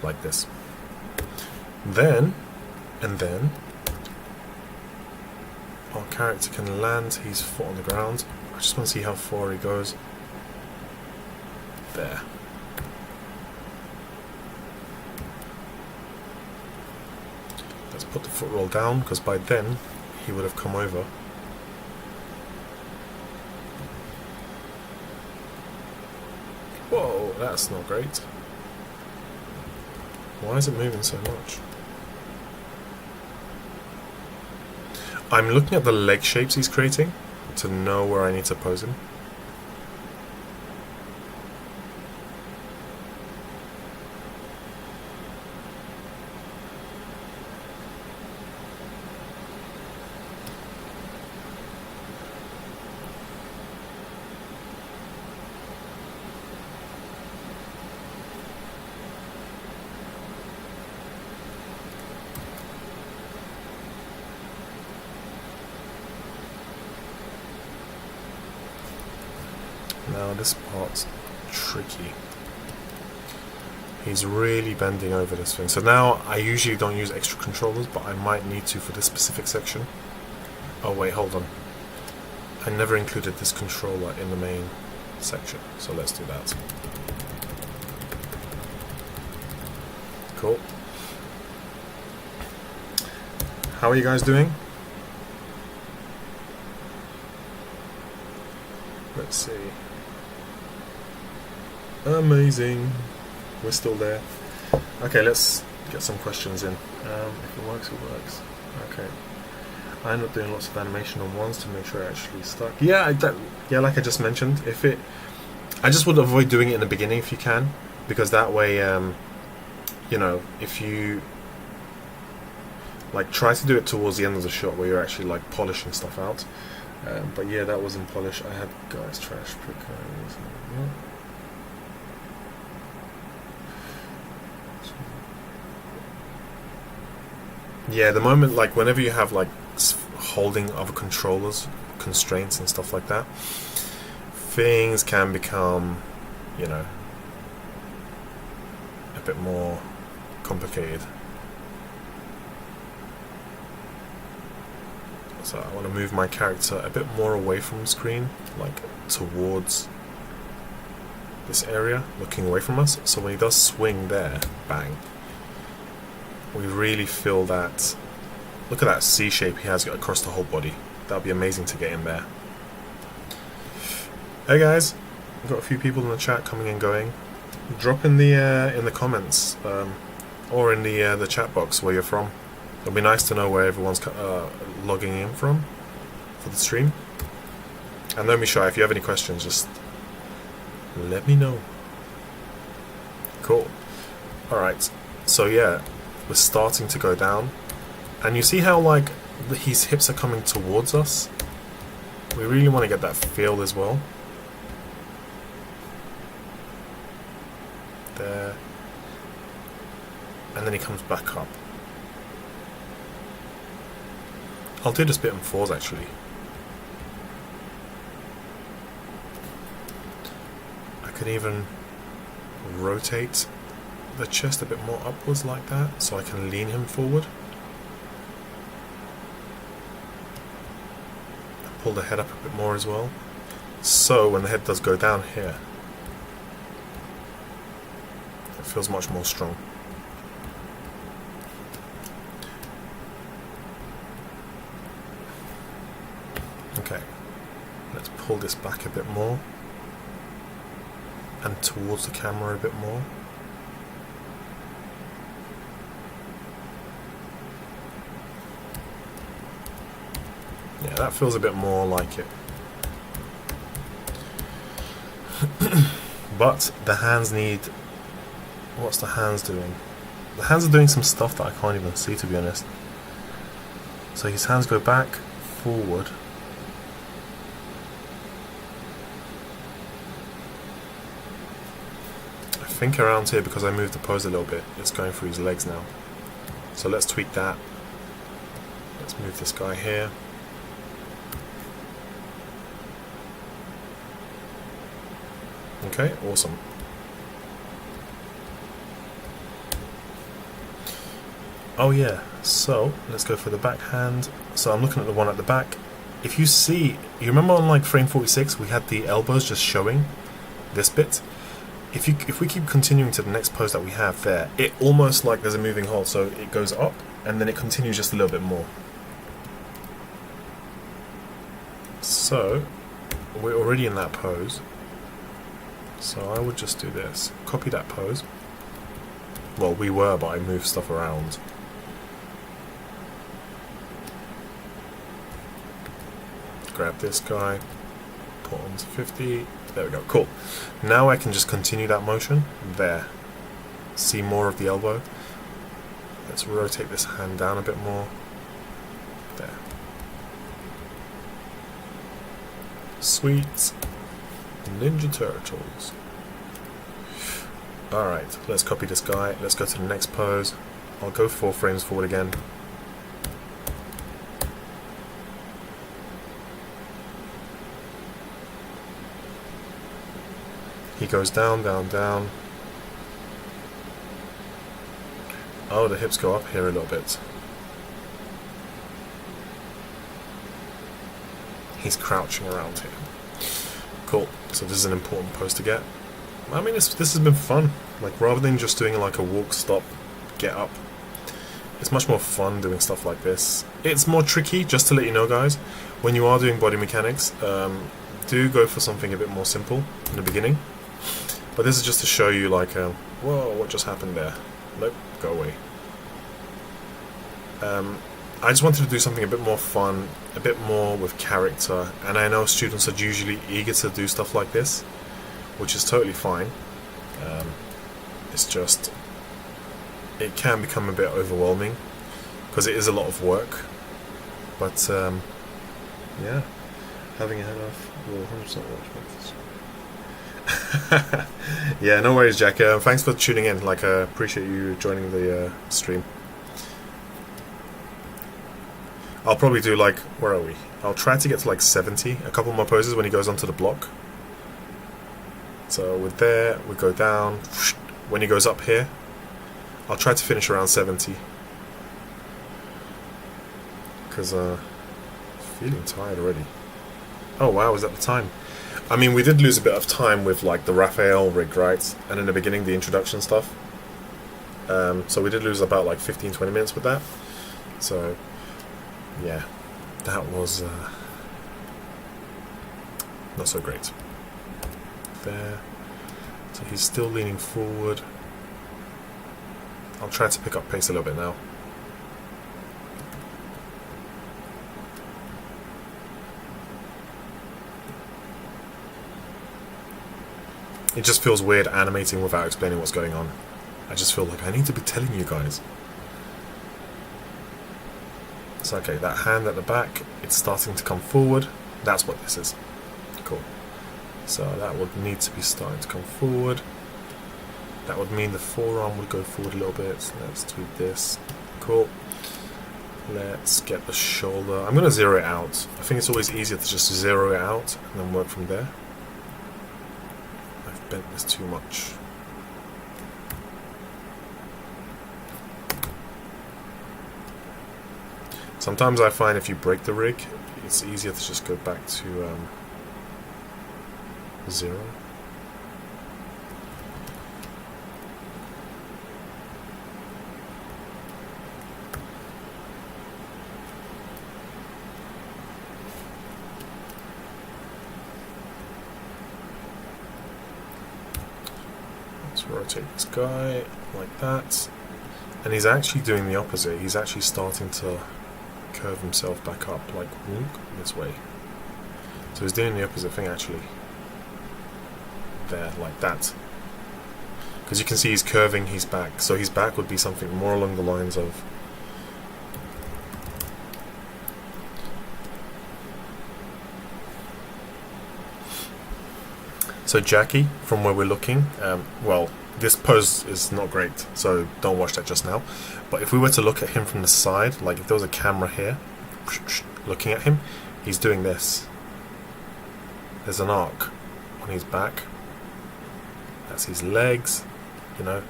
Like this. Then, and then, our character can land his foot on the ground. I just want to see how far he goes. There. Let's put the foot roll down, because by then he would have come over. Whoa, that's not great. Why is it moving so much? I'm looking at the leg shapes he's creating to know where I need to pose him. Now this part's tricky. He's really bending over this thing. So now I usually don't use extra controllers, but I might need to for this specific section. Oh wait, hold on. I never included this controller in the main section, so let's do that. Cool. How are you guys doing? Let's see. Amazing. We're still there. Okay, let's get some questions in. If it works, it works. Okay. I end up doing lots of animation on ones to make sure it actually stuck. Yeah, like I just mentioned, I just would avoid doing it in the beginning if you can, because that way, you know, if you like try to do it towards the end of the shot where you're actually like polishing stuff out. But yeah, that wasn't polished. I had guys trash prick. Yeah, the moment, like, whenever you have, like, holding other controllers, constraints and stuff like that, things can become, you know, a bit more complicated. So I want to move my character a bit more away from the screen, like, towards this area, looking away from us. So when he does swing there, bang. We really feel that. Look at that C shape he has across the whole body. That would be amazing to get in there. Hey guys, we've got a few people in the chat coming and going. Drop in the comments or in the chat box where you're from. It'll be nice to know where everyone's logging in from for the stream. And don't be shy. If you have any questions, just let me know. Cool. All right. So yeah. We're starting to go down, and you see how like his hips are coming towards us. We really want to get that feel as well. There, and then he comes back up. I'll do this bit in fours actually. I could even rotate the chest a bit more upwards like that, so I can lean him forward. Pull the head up a bit more as well, so when the head does go down here, it feels much more strong. Okay, let's pull this back a bit more and towards the camera a bit more. Yeah, that feels a bit more like it. But the hands need... What's the hands doing? The hands are doing some stuff that I can't even see, to be honest. So his hands go back, forward. I think around here, because I moved the pose a little bit, it's going through his legs now. So let's tweak that. Let's move this guy here. Okay, awesome. Oh yeah, so let's go for the backhand. So I'm looking at the one at the back. If you see, you remember on like frame 46 we had the elbows just showing this bit? If we keep continuing to the next pose that we have there, it almost like there's a moving hold, so it goes up and then it continues just a little bit more. So we're already in that pose. So I would just do this. Copy that pose. Well, we were, but I moved stuff around. Grab this guy. Put on to 50. There we go. Cool. Now I can just continue that motion. There. See more of the elbow. Let's rotate this hand down a bit more. There. Sweet. Ninja Turtles. Alright, let's copy this guy. Let's go to the next pose. I'll go 4 frames forward again. goes down, down, down. Oh, the hips go up here a little bit. He's crouching around here. Cool. So this is an important pose to get. I mean, this has been fun. Like, rather than just doing like a walk, stop, get up, it's much more fun doing stuff like this. It's more tricky, just to let you know, guys. When you are doing body mechanics, do go for something a bit more simple in the beginning. But this is just to show you, like, whoa, what just happened there? Nope, go away. I just wanted to do something a bit more fun, a bit more with character, and I know students are usually eager to do stuff like this, which is totally fine. It's just, it can become a bit overwhelming, because it is a lot of work, but yeah, having a head off will 100% watch this. Yeah, no worries, Jack. Thanks for tuning in. Like, appreciate you joining the stream. I'll probably do, like, where are we? I'll try to get to like 70, a couple more poses when he goes onto the block. So with there, we go down. When he goes up here, I'll try to finish around 70. Because feeling tired already. Oh wow, is that the time? I mean, we did lose a bit of time with like the Raphael rig, right? And in the beginning, the introduction stuff. So we did lose about like 15-20 minutes with that. So yeah, that was not so great. There. So he's still leaning forward. I'll try to pick up pace a little bit now. It just feels weird animating without explaining what's going on. I just feel like I need to be telling you guys. So okay, that hand at the back, it's starting to come forward. That's what this is. Cool. So that would need to be starting to come forward. That would mean the forearm would go forward a little bit. So let's do this. Cool. Let's get the shoulder. I'm going to zero it out. I think it's always easier to just zero it out and then work from there. I've bent this too much. Sometimes I find if you break the rig, it's easier to just go back to 0. Let's rotate this guy like that. And he's actually doing the opposite. He's actually starting to curve himself back up, like whoop, this way. So he's doing the opposite thing actually. There, like that. Because you can see he's curving his back. So his back would be something more along the lines of so Jackie, from where we're looking, well, this pose is not great, so don't watch that just now. But if we were to look at him from the side, like if there was a camera here looking at him, he's doing this. There's an arc on his back. That's his legs, you know,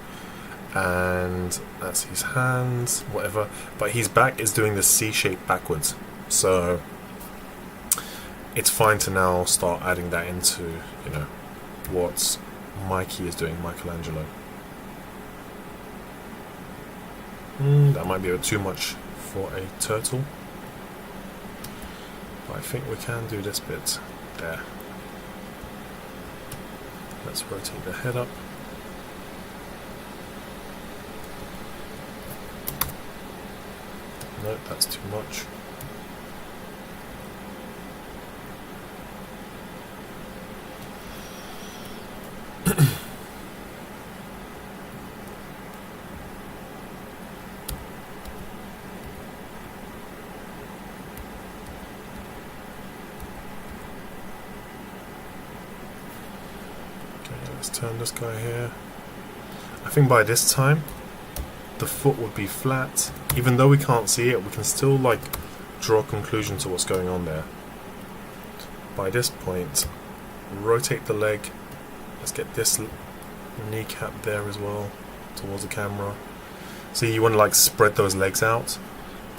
and that's his hands, whatever. But his back is doing the C shape backwards. So it's fine to now start adding that into, you know, what Mikey is doing, Michelangelo. That might be a bit too much for a turtle. But I think we can do this bit. There. Let's rotate the head up. No, that's too much. Let's turn this guy here. I think by this time the foot would be flat. Even though we can't see it, we can still like draw a conclusion to what's going on there. By this point, rotate the leg Let's get this kneecap there as well, towards the camera. See, you want to like spread those legs out,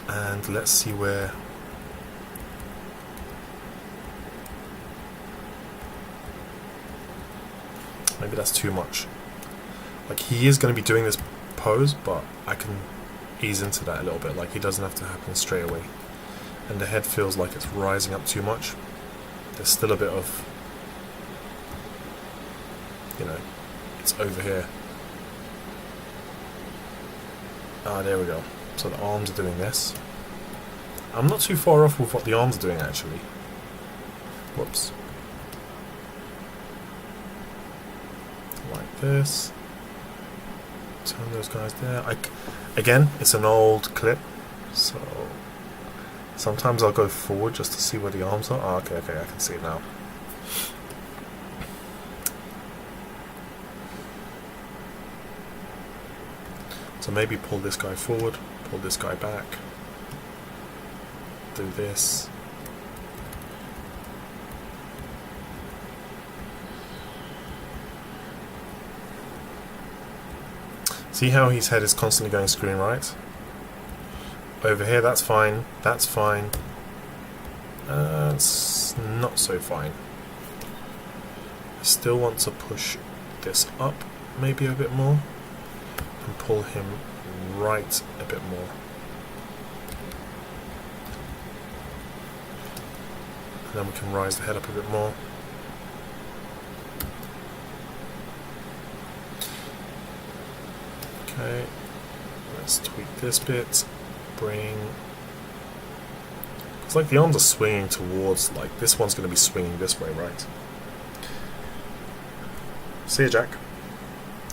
and let's see where. Maybe that's too much. Like, he is going to be doing this pose, but I can ease into that a little bit. Like, he doesn't have to happen straight away. And the head feels like it's rising up too much. There's still a bit of, you know, it's over here. Ah, there we go. So the arms are doing this. I'm not too far off with what the arms are doing, actually. Whoops. Like this. Turn those guys there. Again, it's an old clip, so sometimes I'll go forward just to see where the arms are. Oh, okay, I can see it now. So maybe pull this guy forward, pull this guy back, do this. See how his head is constantly going screen right? Over here, that's fine, that's fine. It's not so fine. I still want to push this up maybe a bit more and pull him right a bit more. And then we can rise the head up a bit more. Okay, let's tweak this bit. Bring. It's like the arms are swinging towards, like this one's going to be swinging this way, right? See ya, Jack.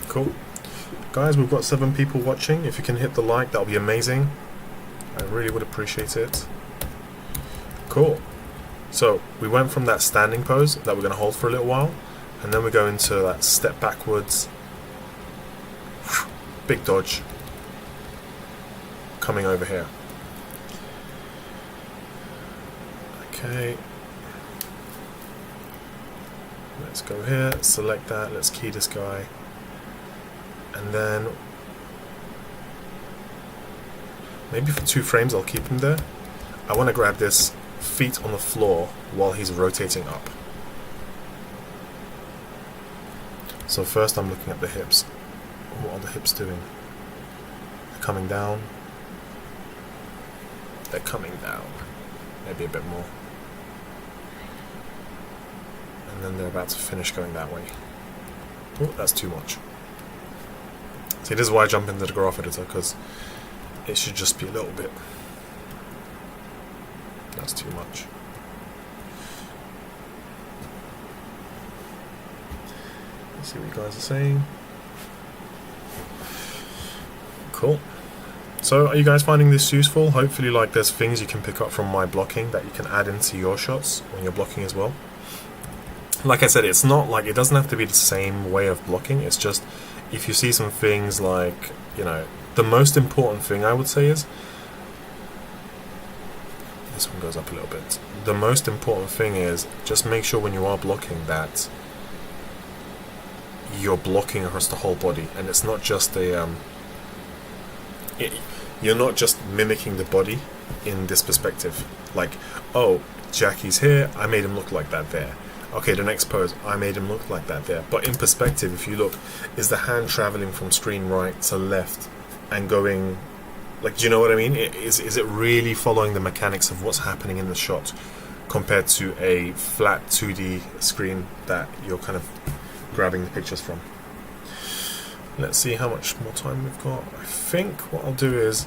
Cool. Guys, we've got 7 people watching. If you can hit the like, that'll be amazing. I really would appreciate it. Cool. So, we went from that standing pose that we're going to hold for a little while, and then we go into that step backwards. Big dodge. Coming over here. Okay. Let's go here, select that, let's key this guy. And then maybe for 2 frames I'll keep him there. I want to grab this feet on the floor while he's rotating up. So first I'm looking at the hips. What are the hips doing? They're coming down. They're coming down. Maybe a bit more. And then they're about to finish going that way. Oh, that's too much. See, this is why I jump into the graph editor, because it should just be a little bit. That's too much. Let's see what you guys are saying. Cool. So, are you guys finding this useful? Hopefully, like, there's things you can pick up from my blocking that you can add into your shots when you're blocking as well. Like I said, it's not like, it doesn't have to be the same way of blocking. It's just, if you see some things like, you know, the most important thing I would say is, this one goes up a little bit. The most important thing is, just make sure when you are blocking that you're blocking across the whole body, and it's not just a, you're not just mimicking the body in this perspective. Like, oh, Jackie's here, I made him look like that there. Okay, the next pose, I made him look like that there. But in perspective, if you look, is the hand traveling from screen right to left and going, like, do you know what I mean? Is it really following the mechanics of what's happening in the shot compared to a flat 2D screen that you're kind of grabbing the pictures from? Let's see how much more time we've got. I think what I'll do is,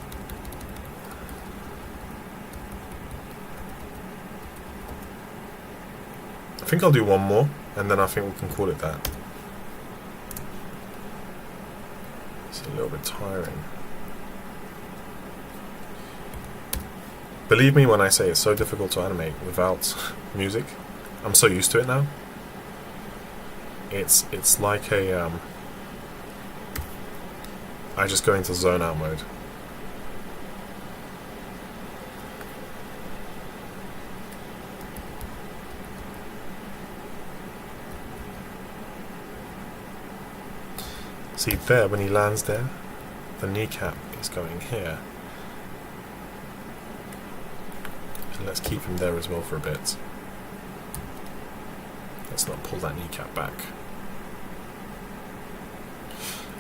I think I'll do one more, and then I think we can call it that. It's a little bit tiring. Believe me when I say it's so difficult to animate without music. I'm so used to it now. It's like a I just go into zone out mode. See there, when he lands there, the kneecap is going here. And let's keep him there as well for a bit. Let's not pull that kneecap back.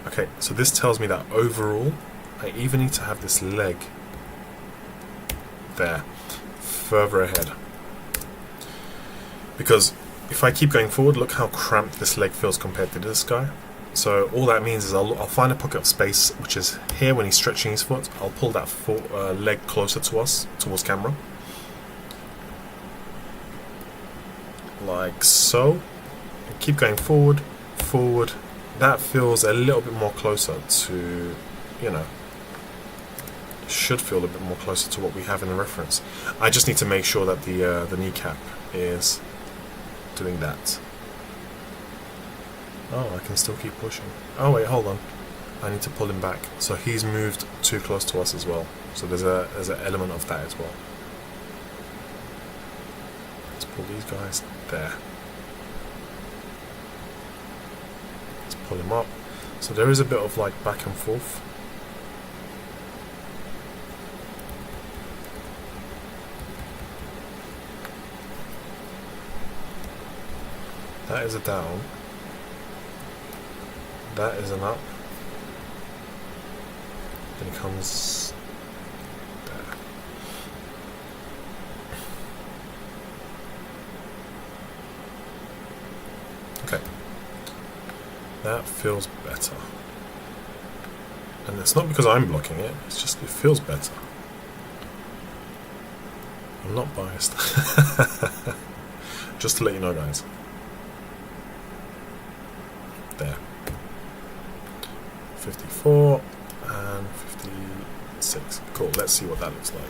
Okay, so this tells me that overall, I even need to have this leg there, further ahead. Because if I keep going forward, look how cramped this leg feels compared to this guy. So all that means is I'll find a pocket of space, which is here when he's stretching his foot. I'll pull that leg closer to us, towards camera. Like so. And keep going forward, forward. That feels a little bit more closer to, you know, should feel a bit more closer to what we have in the reference. I just need to make sure that the kneecap is doing that. Oh, I can still keep pushing. Oh wait, hold on. I need to pull him back. So he's moved too close to us as well. So there's an element of that as well. Let's pull these guys there. Let's pull him up. So there is a bit of like back and forth. That is a down. That is an up. Then he comes there. Okay. That feels better. And it's not because I'm blocking it, it's just it feels better. I'm not biased. Just to let you know, guys. There. 54 and 56. Cool, let's see what that looks like.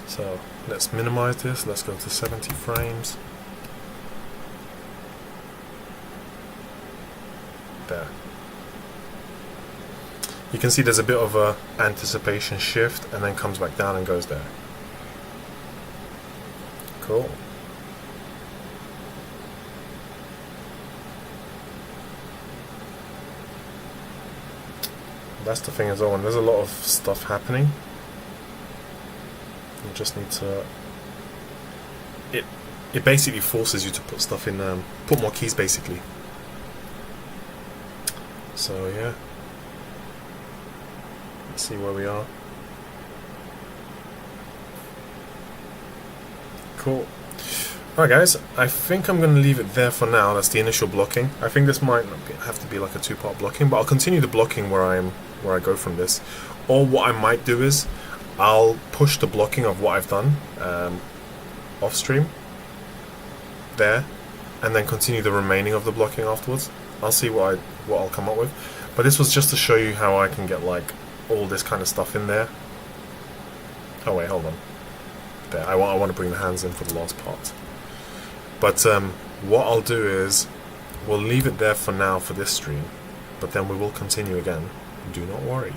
So let's minimize this, let's go to 70 frames. There. You can see there's a bit of a anticipation shift and then comes back down and goes there. Cool. That's the thing as well, and there's a lot of stuff happening. You just need to... It basically forces you to put stuff in, put more keys basically. So yeah. Let's see where we are. Cool. Alright guys, I think I'm going to leave it there for now. That's the initial blocking. I think this might have to be like a two-part blocking, but I'll continue the blocking where I go from this. Or what I might do is I'll push the blocking of what I've done off stream there, and then continue the remaining of the blocking afterwards. I'll see what I'll come up with. But this was just to show you how I can get like all this kind of stuff in there. Oh wait, hold on. There, I want to bring the hands in for the last part. But what I'll do is we'll leave it there for now for this stream, but then we will continue again. Do not worry.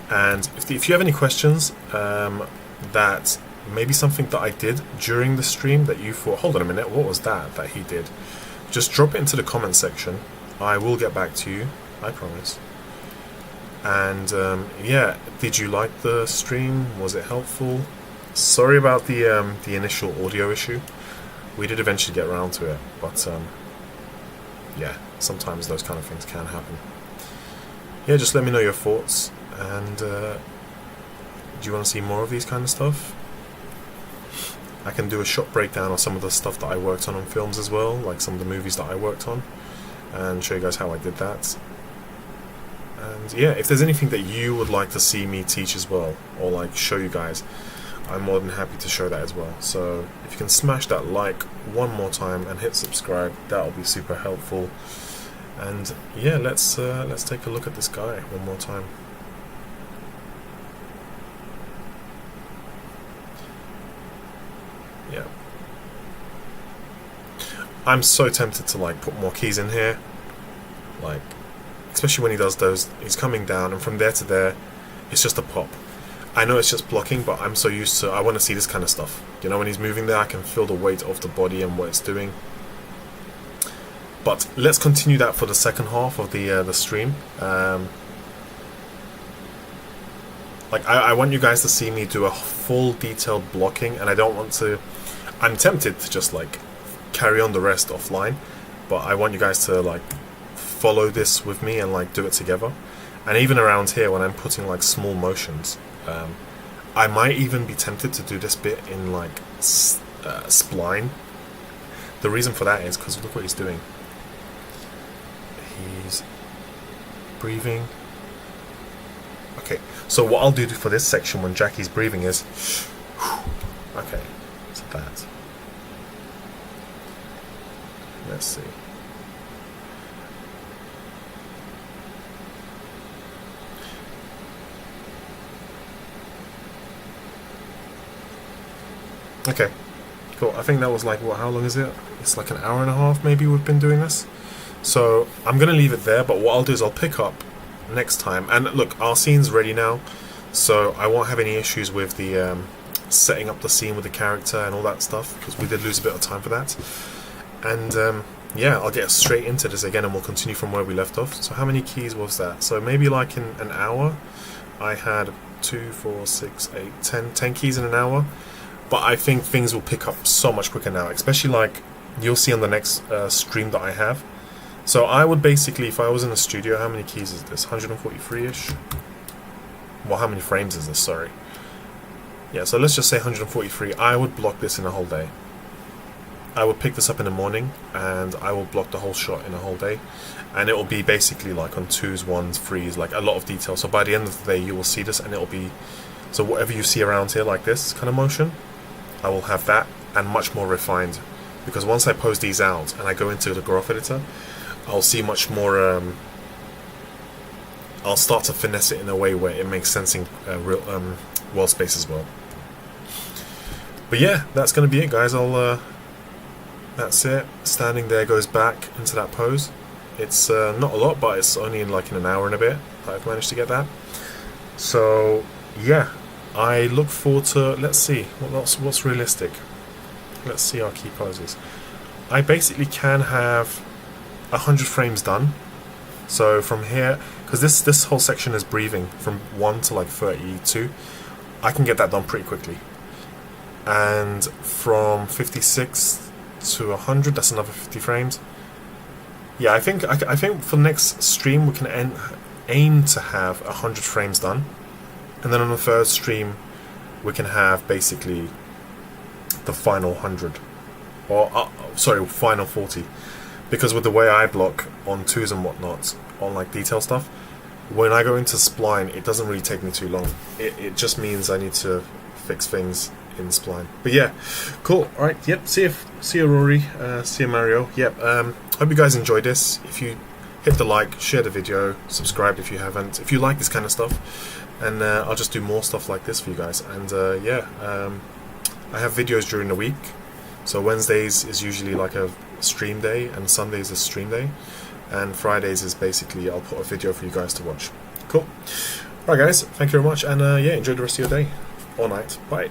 And if you have any questions that maybe something that I did during the stream that you thought, hold on a minute, what was that he did? Just drop it into the comment section. I will get back to you, I promise. And yeah, did you like the stream? Was it helpful? Sorry about the initial audio issue. We did eventually get around to it, but yeah, sometimes those kind of things can happen. Yeah, just let me know your thoughts, and do you want to see more of these kind of stuff? I can do a shot breakdown of some of the stuff that I worked on films as well, like some of the movies that I worked on, and show you guys how I did that. And yeah, if there's anything that you would like to see me teach as well, or like show you guys, I'm more than happy to show that as well. So if you can smash that like one more time and hit subscribe, that'll be super helpful. And yeah, let's take a look at this guy one more time. Yeah, I'm so tempted to like put more keys in here, like especially when he does those. He's coming down, and from there to there, it's just a pop. I know it's just blocking, but I'm so used to, I want to see this kind of stuff. You know, when he's moving there, I can feel the weight of the body and what it's doing. But let's continue that for the second half of the stream. Like, I want you guys to see me do a full detailed blocking, and I don't want to... I'm tempted to just, like, carry on the rest offline, but I want you guys to, like, follow this with me and, like, do it together. And even around here, when I'm putting, like, small motions, I might even be tempted to do this bit in, like, spline. The reason for that is because look what he's doing. He's breathing. Okay, so what I'll do for this section when Jackie's breathing is... Okay, so that. Let's see. Okay, cool. I think that was like, what, how long is it? It's like an hour and a half maybe we've been doing this. So I'm going to leave it there, but what I'll do is I'll pick up next time. And look, our scene's ready now, so I won't have any issues with the setting up the scene with the character and all that stuff, because we did lose a bit of time for that. And yeah, I'll get straight into this again and we'll continue from where we left off. So how many keys was that? So maybe like in an hour I had 2, 4, 6, 8, 10 keys in an hour. But I think things will pick up so much quicker now, especially like you'll see on the next stream that I have. So I would basically, if I was in a studio, how many keys is this? 143-ish? Well, how many frames is this? Sorry. Yeah, so let's just say 143. I would block this in a whole day. I would pick this up in the morning and I will block the whole shot in a whole day. And it will be basically like on 2s, 1s, 3s, like a lot of detail. So by the end of the day, you will see this and it will be... So whatever you see around here, like this kind of motion, I will have that and much more refined, because once I pose these out and I go into the graph editor, I'll see much more. I'll start to finesse it in a way where it makes sense in real world space as well. But yeah, that's going to be it, guys. That's it. Standing there goes back into that pose. It's not a lot, but it's only in like in an hour and a bit that I've managed to get that. So yeah. I look forward to, let's see, what's realistic. Let's see our key poses. I basically can have 100 frames done. So from here, because this whole section is breathing from 1 to like 32, I can get that done pretty quickly. And from 56 to 100, that's another 50 frames. Yeah, I think for the next stream we can aim to have 100 frames done. And then on the third stream, we can have basically the final 100. Or, sorry, final 40. Because with the way I block on 2s and whatnot, on like detail stuff, when I go into spline, it doesn't really take me too long. It just means I need to fix things in spline. But yeah, cool. Alright, yep, see you Rory, see you Mario. Yep, hope you guys enjoyed this. If you hit the like, share the video, subscribe if you haven't. If you like this kind of stuff, and I'll just do more stuff like this for you guys. And yeah, I have videos during the week. So Wednesdays is usually like a stream day, and Sundays is stream day, and Fridays is basically I'll put a video for you guys to watch. Cool. Alright guys, thank you very much, and yeah, enjoy the rest of your day or night. Bye.